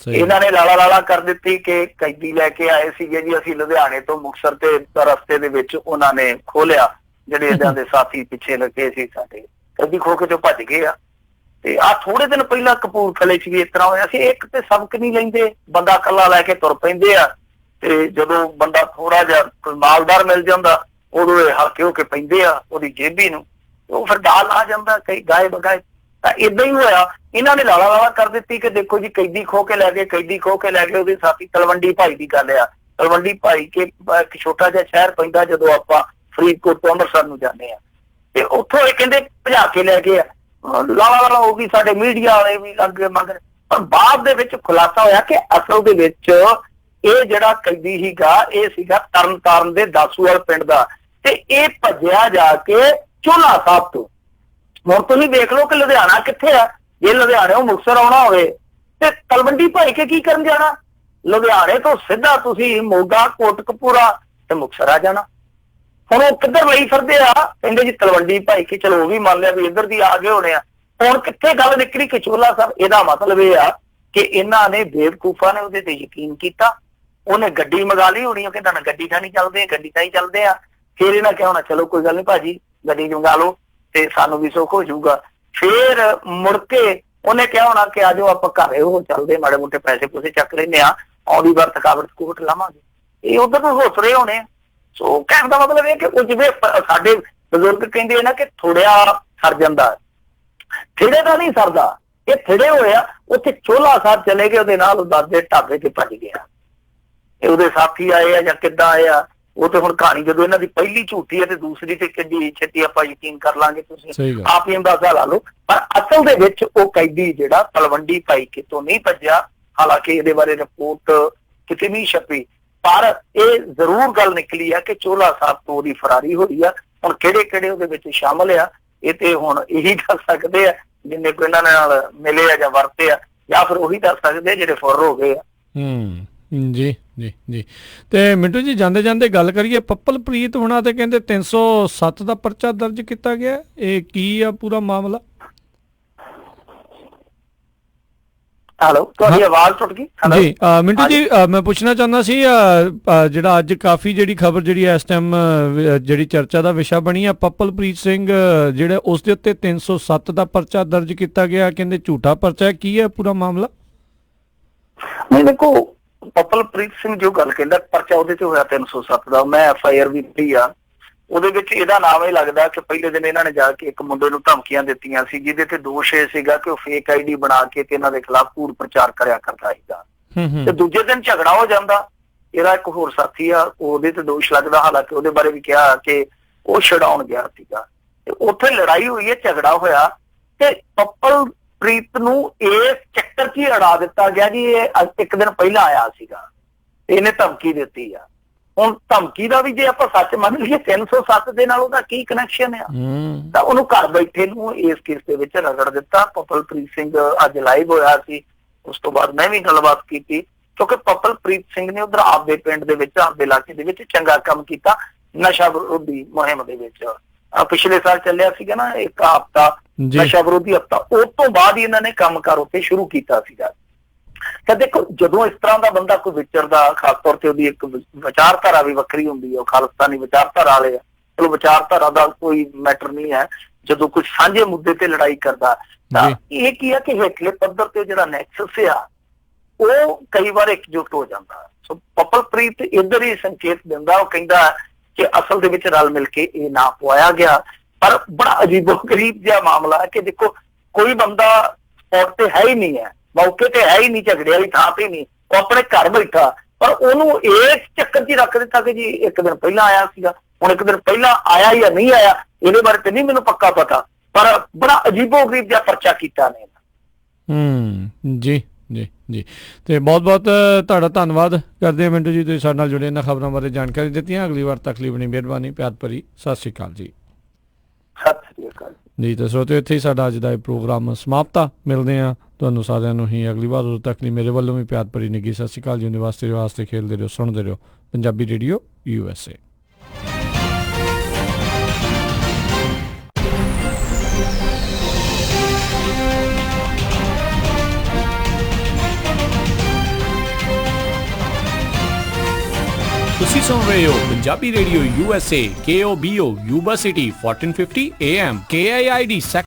ਇਹਨਾਂ ਨੇ ਲਾਲਾ ਕਰ ਦਿੱਤੀ ਕਿ ਕੈਦੀ ਲੈ ਕੇ ਆਏ ਸੀਗੇ ਜੀ ਅਸੀਂ ਲੁਧਿਆਣੇ ਤੋਂ ਮੁਕਤਸਰ ਤੇ ਰਸਤੇ ਦੇ ਵਿੱਚ ਉਹਨਾਂ ਨੇ ਖੋਲਿਆ, ਜਿਹੜੇ ਇਹਨਾਂ ਦੇ ਸਾਥੀ ਪਿੱਛੇ ਲੱਗੇ ਸੀ ਸਾਡੇ, ਕੈਦੀ ਖੋ ਕੇ ਚੋਂ ਭੱਜ ਗਏ ਆ। ਤੇ ਆ ਥੋੜੇ ਦਿਨ ਪਹਿਲਾਂ ਕਪੂਰਥਲੇ 'ਚ ਵੀ ਇਸ ਤਰ੍ਹਾਂ ਹੋਇਆ ਸੀ। ਇੱਕ ਤੇ ਸਬਕ ਨਹੀਂ ਲੈਂਦੇ, ਬੰਦਾ ਇਕੱਲਾ ਲੈ ਕੇ ਤੁਰ ਪੈਂਦੇ ਆ, ਤੇ ਜਦੋਂ ਬੰਦਾ ਥੋੜਾ ਜਿਹਾ ਕੋਈ ਮਾਲਦਾਰ ਮਿਲ ਜਾਂਦਾ ਉਦੋਂ ਇਹ ਹਲਕੇ ਹੋ ਕੇ ਪੈਂਦੇ ਆ ਉਹਦੀ ਜੇਬੀ ਨੂੰ, ਉਹ ਫਿਰ ਡਾਲ ਆ ਜਾਂਦਾ ਕਈ ਗਾਏ ਬਗਾਏ। ਤਾਂ ਏਦਾਂ ਹੀ ਹੋਇਆ, ਇਹਨਾਂ ਨੇ ਲਾਲਾ ਕਰ ਦਿੱਤੀ ਕਿ ਦੇਖੋ ਜੀ ਕੈਦੀ ਖੋ ਕੇ ਲੈ ਗਏ ਉਹਦੇ ਸਾਥੀ। ਤਲਵੰਡੀ ਭਾਈ ਦੀ ਗੱਲ ਆ, ਤਲਵੰਡੀ ਭਾਈ ਕੇ ਇੱਕ ਛੋਟਾ ਜਿਹਾ ਸ਼ਹਿਰ ਪੈਂਦਾ ਜਦੋਂ ਆਪਾਂ ਫਰੀਦਕੋਟ ਤੋਂ ਅੰਮ੍ਰਿਤਸਰ ਨੂੰ ਜਾਂਦੇ ਆ, ਤੇ ਉੱਥੋਂ ਇਹ ਕਹਿੰਦੇ ਭਜਾ ਕੇ ਲੈ ਗਏ ਆ। ਲਾਲਾ ਹੋ ਗਈ, ਸਾਡੇ ਮੀਡੀਆ ਵਾਲੇ ਵੀ ਅੱਗੇ ਮਗਰ। ਪਰ ਬਾਅਦ ਦੇ ਵਿੱਚ ਖੁਲਾਸਾ ਹੋਇਆ ਕਿ ਅਸਲ ਦੇ ਵਿੱਚ ਇਹ ਜਿਹੜਾ ਕੈਦੀ ਸੀਗਾ ਇਹ ਸੀਗਾ ਤਰਨਤਾਰਨ ਦੇ ਦਾਸੂਵਾਲ ਪਿੰਡ ਦਾ, ਤੇ ਇਹ ਭੱਜਿਆ ਜਾ ਕੇ ਚੋਲਾ ਸਾਹਿਬ ਤੋਂ। ਹੁਣ ਤੁਸੀਂ ਦੇਖ ਲਓ ਕਿ ਲੁਧਿਆਣਾ ਕਿੱਥੇ ਆ। ਜੇ ਲੁਧਿਆਣੇੋਂ ਮੁਕਤਸਰ ਆਉਣਾ ਹੋਵੇ ਤੇ ਤਲਵੰਡੀ ਭਾਈ ਕੇ ਕੀ ਕਰਨ ਜਾਣਾ? ਲੁਧਿਆਣੇ ਤੋਂ ਸਿੱਧਾ ਤੁਸੀਂ ਮੋਗਾ, ਕੋਟਕਪੂਰਾ ਤੇ ਮੁਕਤਸਰ ਆ ਜਾਣਾ। ਹੁਣ ਉਹ ਕਿੱਧਰ ਲਈ ਫਿਰਦੇ ਆ? ਕਹਿੰਦੇ ਜੀ ਤਲਵੰਡੀ ਭਾਈ ਕੇ, ਚਲੋ ਉਹ ਵੀ ਮੰਨ ਲਿਆ ਵੀ ਇੱਧਰ ਦੀ ਆ ਗਏ ਹੋਣੇ ਆ। ਹੁਣ ਕਿੱਥੇ ਗੱਲ ਨਿਕਲੀ ਕਿ ਚੋਲਾ ਸਾਹਿਬ? ਇਹਦਾ ਮਤਲਬ ਇਹ ਆ ਕਿ ਇਹਨਾਂ ਨੇ ਬੇਵਕੂਫਾਂ ਨੇ ਉਹਦੇ ਤੇ ਯਕੀਨ ਕੀਤਾ, ਉਹਨੇ ਗੱਡੀ ਮੰਗਾ ਲਈ ਹੋਣੀ, ਉਹ ਕਹਿੰਦਾ ਨਾ ਗੱਡੀ ਤਾਂ ਨਹੀਂ ਚੱਲਦੇ ਆ। ਫਿਰ ਇਹਨਾਂ ਕਿਹਾ ਹੋਣਾ ਚਲੋ ਕੋਈ ਗੱਲ ਨੀ ਭਾਜੀ ਗੱਡੀ ਮੰਗਾ ਲਓ ਤੇ ਸਾਨੂੰ ਵੀ ਸੁੱਖ ਹੋ ਜਾਊਗਾ। ਫਿਰ ਮੁੜ ਕੇ ਉਹਨੇ ਕਿਹਾ ਹੋਣਾ ਕਿ ਆਜੋ ਆਪਾਂ ਘਰੇ ਉਹ ਚੱਲਦੇ, ਮਾੜੇ ਮੋਟੇ ਪੈਸੇ ਪੂਸੇ ਚੱਕ ਲੈਂਦੇ ਆ, ਆਉਂਦੀ ਵਾਰ ਥਕਾਵਟ ਸਕੂਟ ਲਾਵਾਂਗੇ। ਇਹ ਉਧਰ ਨੂੰ ਹੋਸ ਰਹੇ ਹੋਣੇ। ਸੋ ਕਹਿਣ ਦਾ ਮਤਲਬ ਇਹ ਕਿ ਉਹ ਜਿਵੇਂ ਸਾਡੇ ਬਜ਼ੁਰਗ ਕਹਿੰਦੇ ਨਾ ਕਿ ਥੋੜਿਆ ਸਰ ਜਾਂਦਾ, ਥਿੜੇ ਦਾ ਨਹੀਂ ਸਰਦਾ। ਇਹ ਥਿੜੇ ਹੋਇਆ, ਉੱਥੇ ਚੋਲਾ ਸਾਹਿਬ ਚਲੇ ਗਏ, ਉਹਦੇ ਨਾਲ ਦਾਦੇ ਢਾਬੇ ਤੇ ਭੱਜ ਗਿਆ। ਇਹ ਉਹਦੇ ਸਾਥੀ ਆਏ ਆ ਜਾਂ ਕਿੱਦਾਂ ਆਏ ਆ, ਉਹ ਤੇ ਹੁਣ ਕਹਾਣੀ ਜਦੋਂ ਇਹਨਾਂ ਦੀ ਪਹਿਲੀ ਝੂਠੀ ਹੈ ਤੇ ਦੂਸਰੀ ਤੇ ਕਿੰਨੀ ਛੇਤੀ ਆਪਾਂ ਯਕੀਨ ਕਰ ਲਾਂਗੇ, ਤੁਸੀਂ ਆਪ ਹੀ ਅੰਦਾਜ਼ਾ ਲਾ ਲਓ। ਪਰ ਅਸਲ ਦੇ ਵਿੱਚ ਉਹ ਕੈਦੀ ਜਿਹੜਾ ਤਲਵੰਡੀ ਭਾਈ ਕੇ ਤੋਂ ਨਹੀਂ ਭੱਜਿਆ, ਹਾਲਾਂਕਿ ਇਹਦੇ ਬਾਰੇ ਰਿਪੋਰਟ ਕਿਤੇ ਨਹੀਂ ਛਪੀ, ਪਰ ਇਹ ਜ਼ਰੂਰ ਗੱਲ ਨਿਕਲੀ ਆ ਕਿ ਚੋਲਾ ਸਾਹਿਬ ਤੋਂ ਉਹਦੀ ਫਰਾਰੀ ਹੋਈ ਆ। ਹੁਣ ਕਿਹੜੇ ਉਹਦੇ ਵਿੱਚ ਸ਼ਾਮਲ ਆ ਇਹ ਤੇ ਹੁਣ ਇਹੀ ਦੱਸ ਸਕਦੇ ਆ ਜਿੰਨੇ ਕੋਈ ਇਹਨਾਂ ਨਾਲ ਮਿਲੇ ਆ ਜਾਂ ਵਰਤੇ ਆ, ਜਾਂ ਫਿਰ ਉਹੀ ਦੱਸ ਸਕਦੇ ਜਿਹੜੇ ਫੁਰ ਹੋ ਗਏ ਆ। ਜੀ ਤੇ ਮਿੰਟੂ ਜੀ ਜਾਂਦੇ ਗੱਲ ਕਰੀਏ ਪੱਪਲਪ੍ਰੀਤ ਹੁਣਾਂ ਤੇ ਕਹਿੰਦੇ 307 ਦਾ ਪਰਚਾ ਦਰਜ ਕੀਤਾ ਗਿਆ। ਇਹ ਕੀ ਆ ਪੂਰਾ ਮਾਮਲਾ? ਹੈਲੋ, ਤੁਹਾਡੀ ਆਵਾਜ਼ ਟੁੱਟ ਗਈ ਜੀ। ਮਿੰਟੂ ਜੀ ਮੈਂ ਪੁੱਛਣਾ ਚਾਹੁੰਦਾ ਸੀ ਜਿਹੜਾ ਅੱਜ ਕਾਫੀ ਜਿਹੜੀ ਖਬਰ ਜਿਹੜੀ ਇਸ ਟਾਈਮ ਜਿਹੜੀ ਚਰਚਾ ਦਾ ਵਿਸ਼ਾ ਬਣੀ ਆ, ਪੱਪਲਪ੍ਰੀਤ ਸਿੰਘ ਜਿਹੜੇ ਉਸ ਦੇ ਉੱਤੇ 307 ਦਾ ਪਰਚਾ ਦਰਜ ਕੀਤਾ ਗਿਆ, ਕਹਿੰਦੇ ਝੂਠਾ ਪਰਚਾ, ਕੀ ਹੈ ਪੂਰਾ ਮਾਮਲਾ? ਨਹੀਂ ਦੇਖੋ, ਪੱਪਲਪ੍ਰੀਤ ਸਿੰਘ ਜੋ ਗੱਲ ਕਹਿੰਦਾ ਪਰਚਾ ਉਹਦੇ ਤੇ ਹੋਇਆ 307 ਦਾ, ਮੈਂ FIR ਵੀ ਪੜ੍ਹੀ ਆ। ਉਹਦੇ ਵਿੱਚ ਇਹਦਾ ਨਾਮ ਇਹ ਲੱਗਦਾ ਕਿ ਪਹਿਲੇ ਦਿਨ ਇਹਨਾਂ ਨੇ ਜਾ ਕੇ ਇੱਕ ਮੁੰਡੇ ਨੂੰ ਧਮਕੀਆਂ ਦਿੱਤੀਆਂ ਸੀ, ਜਿਹਦੇ ਤੇ ਦੋਸ਼ ਇਹ ਸੀਗਾ ਕਿ ਉਹ ਫੇਕ ID ਬਣਾ ਕੇ ਤੇ ਇਹਨਾਂ ਦੇ ਖਿਲਾਫ ਕੂੜ ਪ੍ਰਚਾਰ ਕਰਿਆ ਕਰਦਾ ਸੀਗਾ। ਤੇ ਦੂਜੇ ਦਿਨ ਝਗੜਾ ਹੋ ਜਾਂਦਾ। ਇਹਦਾ ਇੱਕ ਹੋਰ ਸਾਥੀ ਆ, ਉਹਦੇ ਤੇ ਦੋਸ਼ ਲੱਗਦਾ, ਹਾਲਾਂਕਿ ਉਹਦੇ ਬਾਰੇ ਵੀ ਕਿਹਾ ਕਿ ਉਹ ਛਡਾਉਣ ਗਿਆ ਸੀਗਾ, ਤੇ ਉੱਥੇ ਲੜਾਈ ਹੋਈ ਹੈ, ਝਗੜਾ ਹੋਇਆ, ਤੇ ਪੱਪਲਪ੍ਰੀਤ ਨੂੰ ਇਸ ਚੱਕਰ 'ਚ ਹੀ ਅੜਾ ਦਿੱਤਾ ਗਿਆ ਜੀ ਇਹ ਇੱਕ ਦਿਨ ਪਹਿਲਾਂ ਆਇਆ ਸੀਗਾ ਤੇ ਇਹਨੇ ਧਮਕੀ ਦਿੱਤੀ ਆ। ਹੁਣ ਧਮਕੀ ਦਾ ਵੀ ਜੇ ਆਪਾਂ ਸੱਚ ਮੰਨ ਲਈਏ 307 ਦੇ ਨਾਲ ਉਹਦਾ ਕੀ ਕਨੈਕਸ਼ਨ ਆ? ਤਾਂ ਉਹਨੂੰ ਘਰ ਬੈਠੇ ਨੂੰ ਇਸ ਕੇਸ ਦੇ ਵਿੱਚ ਰਗੜ ਦਿੱਤਾ। ਪੱਪਲਪ੍ਰੀਤ ਸਿੰਘ ਅੱਜ ਲਾਈਵ ਹੋਇਆ ਸੀ, ਉਸ ਤੋਂ ਬਾਅਦ ਮੈਂ ਵੀ ਗੱਲਬਾਤ ਕੀਤੀ ਕਿਉਂਕਿ ਪਪਲਪ੍ਰੀਤ ਸਿੰਘ ਨੇ ਉਧਰ ਆਪਦੇ ਪਿੰਡ ਦੇ ਵਿੱਚ, ਆਪਦੇ ਇਲਾਕੇ ਦੇ ਵਿੱਚ ਚੰਗਾ ਕੰਮ ਕੀਤਾ ਨਸ਼ਾ ਵਿਰੋਧੀ ਮੁਹਿੰਮ ਦੇ ਵਿੱਚ। ਪਿਛਲੇ ਸਾਲ ਚੱਲਿਆ ਸੀਗਾ ਨਾ ਇੱਕ ਹਫ਼ਤਾ, ਨਸ਼ਾ ਵਿਰੋਧੀ ਹਫ਼ਤਾ, ਉਸ ਤੋਂ ਬਾਅਦ ਹੀ ਇਹਨਾਂ ਨੇ ਕੰਮਕਾਰ ਉੱਤੇ ਸ਼ੁਰੂ ਕੀਤਾ ਸੀਗਾ। ਤਾਂ ਦੇਖੋ, ਜਦੋਂ ਇਸ ਤਰ੍ਹਾਂ ਦਾ ਬੰਦਾ ਕੋਈ ਵਿਚਰਦਾ, ਖਾਸ ਤੌਰ ਤੇ ਉਹਦੀ ਇੱਕ ਵਿਚਾਰਧਾਰਾ ਵੀ ਵੱਖਰੀ ਹੁੰਦੀ ਹੈ, ਉਹ ਖਾਲਿਸਤਾਨੀ ਵਿਚਾਰਧਾਰਾ ਵਾਲੇ ਆ। ਚਲੋ ਵਿਚਾਰਧਾਰਾ ਦਾ ਕੋਈ ਮੈਟਰ ਨਹੀਂ ਹੈ, ਜਦੋਂ ਕੋਈ ਸਾਂਝੇ ਮੁੱਦੇ ਤੇ ਲੜਾਈ ਕਰਦਾ ਤਾਂ ਇਹ ਕੀ ਹੈ ਕਿ ਹੇਠਲੇ ਪੱਧਰ ਤੇ ਜਿਹੜਾ ਨੈਕਸਸ ਆ ਉਹ ਕਈ ਵਾਰ ਇਕਜੁੱਟ ਹੋ ਜਾਂਦਾ। ਸੋ ਪਪਲਪ੍ਰੀਤ ਇੱਧਰ ਹੀ ਸੰਕੇਤ ਦਿੰਦਾ, ਉਹ ਕਹਿੰਦਾ ਕਿ ਅਸਲ ਦੇ ਵਿੱਚ ਰਲ ਮਿਲ ਕੇ ਇਹ ਨਾ ਪਵਾਇਆ ਗਿਆ। ਪਰ ਬੜਾ ਅਜੀਬੋ-ਗਰੀਬ ਜਿਹਾ ਮਾਮਲਾ ਹੈ ਕਿ ਦੇਖੋ, ਕੋਈ ਬੰਦਾ ਸਪੌਟ ਤੇ ਹੈ ਹੀ ਨਹੀਂ ਹੈ, ਮੌਕੇ ਤੇ ਹੈ ਹੀ ਨਹੀਂ, ਝਗੜੇ ਵਾਲੀ ਥਾਂ ਤੇ ਨਹੀਂ, ਉਹ ਆਪਣੇ ਘਰ ਬੈਠਾ, ਪਰ ਉਹਨੂੰ ਇਸ ਚੱਕਰ 'ਚ ਹੀ ਰੱਖ ਦਿੱਤਾ ਕਿ ਜੀ ਇੱਕ ਦਿਨ ਪਹਿਲਾਂ ਆਇਆ ਸੀਗਾ। ਹੁਣ ਇੱਕ ਦਿਨ ਪਹਿਲਾਂ ਆਇਆ ਜਾਂ ਨਹੀਂ ਆਇਆ ਇਹਦੇ ਬਾਰੇ ਤੇ ਨਹੀਂ ਮੈਨੂੰ ਪੱਕਾ ਪਤਾ, ਪਰ ਬੜਾ ਅਜੀਬੋ-ਗਰੀਬ ਜਿਹਾ ਪਰਚਾ ਕੀਤਾ ਨੇ। ਜੀ ਜੀ ਜੀ, ਤੇ ਬਹੁਤ ਬਹੁਤ ਤੁਹਾਡਾ ਧੰਨਵਾਦ ਕਰਦੇ ਹਾਂ ਮਿੰਟੂ ਜੀ, ਤੁਸੀਂ ਸਾਡੇ ਨਾਲ ਜੁੜੇ ਇਹਨਾਂ ਖਬਰਾਂ ਬਾਰੇ ਜਾਣਕਾਰੀ ਦਿੱਤੀਆਂ। ਅਗਲੀ ਵਾਰ ਤੱਕ ਲਈ ਬੜੀ ਮਿਹਰਬਾਨੀ, ਪਿਆਰ ਭਰੀ ਸਤਿ ਸ਼੍ਰੀ ਅਕਾਲ ਜੀ। ਸਤਿ ਸ਼੍ਰੀ ਅਕਾਲ ਜੀ। ਤਾਂ ਸਰੋਤਿਓ, ਇੱਥੇ ਹੀ ਸਾਡਾ ਅੱਜ ਦਾ ਇਹ ਪ੍ਰੋਗਰਾਮ ਸਮਾਪਤ ਆ। ਮਿਲਦੇ ਹਾਂ ਤੁਹਾਨੂੰ ਸਾਰਿਆਂ ਨੂੰ ਹੀ ਅਗਲੀ ਵਾਰ। ਉਦੋਂ ਤੱਕ ਲਈ ਮੇਰੇ ਵੱਲੋਂ ਵੀ ਪਿਆਰ ਭਰੀ ਨਿੱਘੀ ਸਤਿ ਸ਼੍ਰੀ ਅਕਾਲ ਜੀ। ਵਾਸਤੇ ਖੇਲਦੇ ਰਹੋ, ਸੁਣਦੇ ਰਹੋ ਪੰਜਾਬੀ ਰੇਡੀਓ USA। ਤੁਸੀਂ ਸੁਣ ਰਹੇ ਹੋ Punjabi radio USA KOBO Yuba city 1450 AM KIID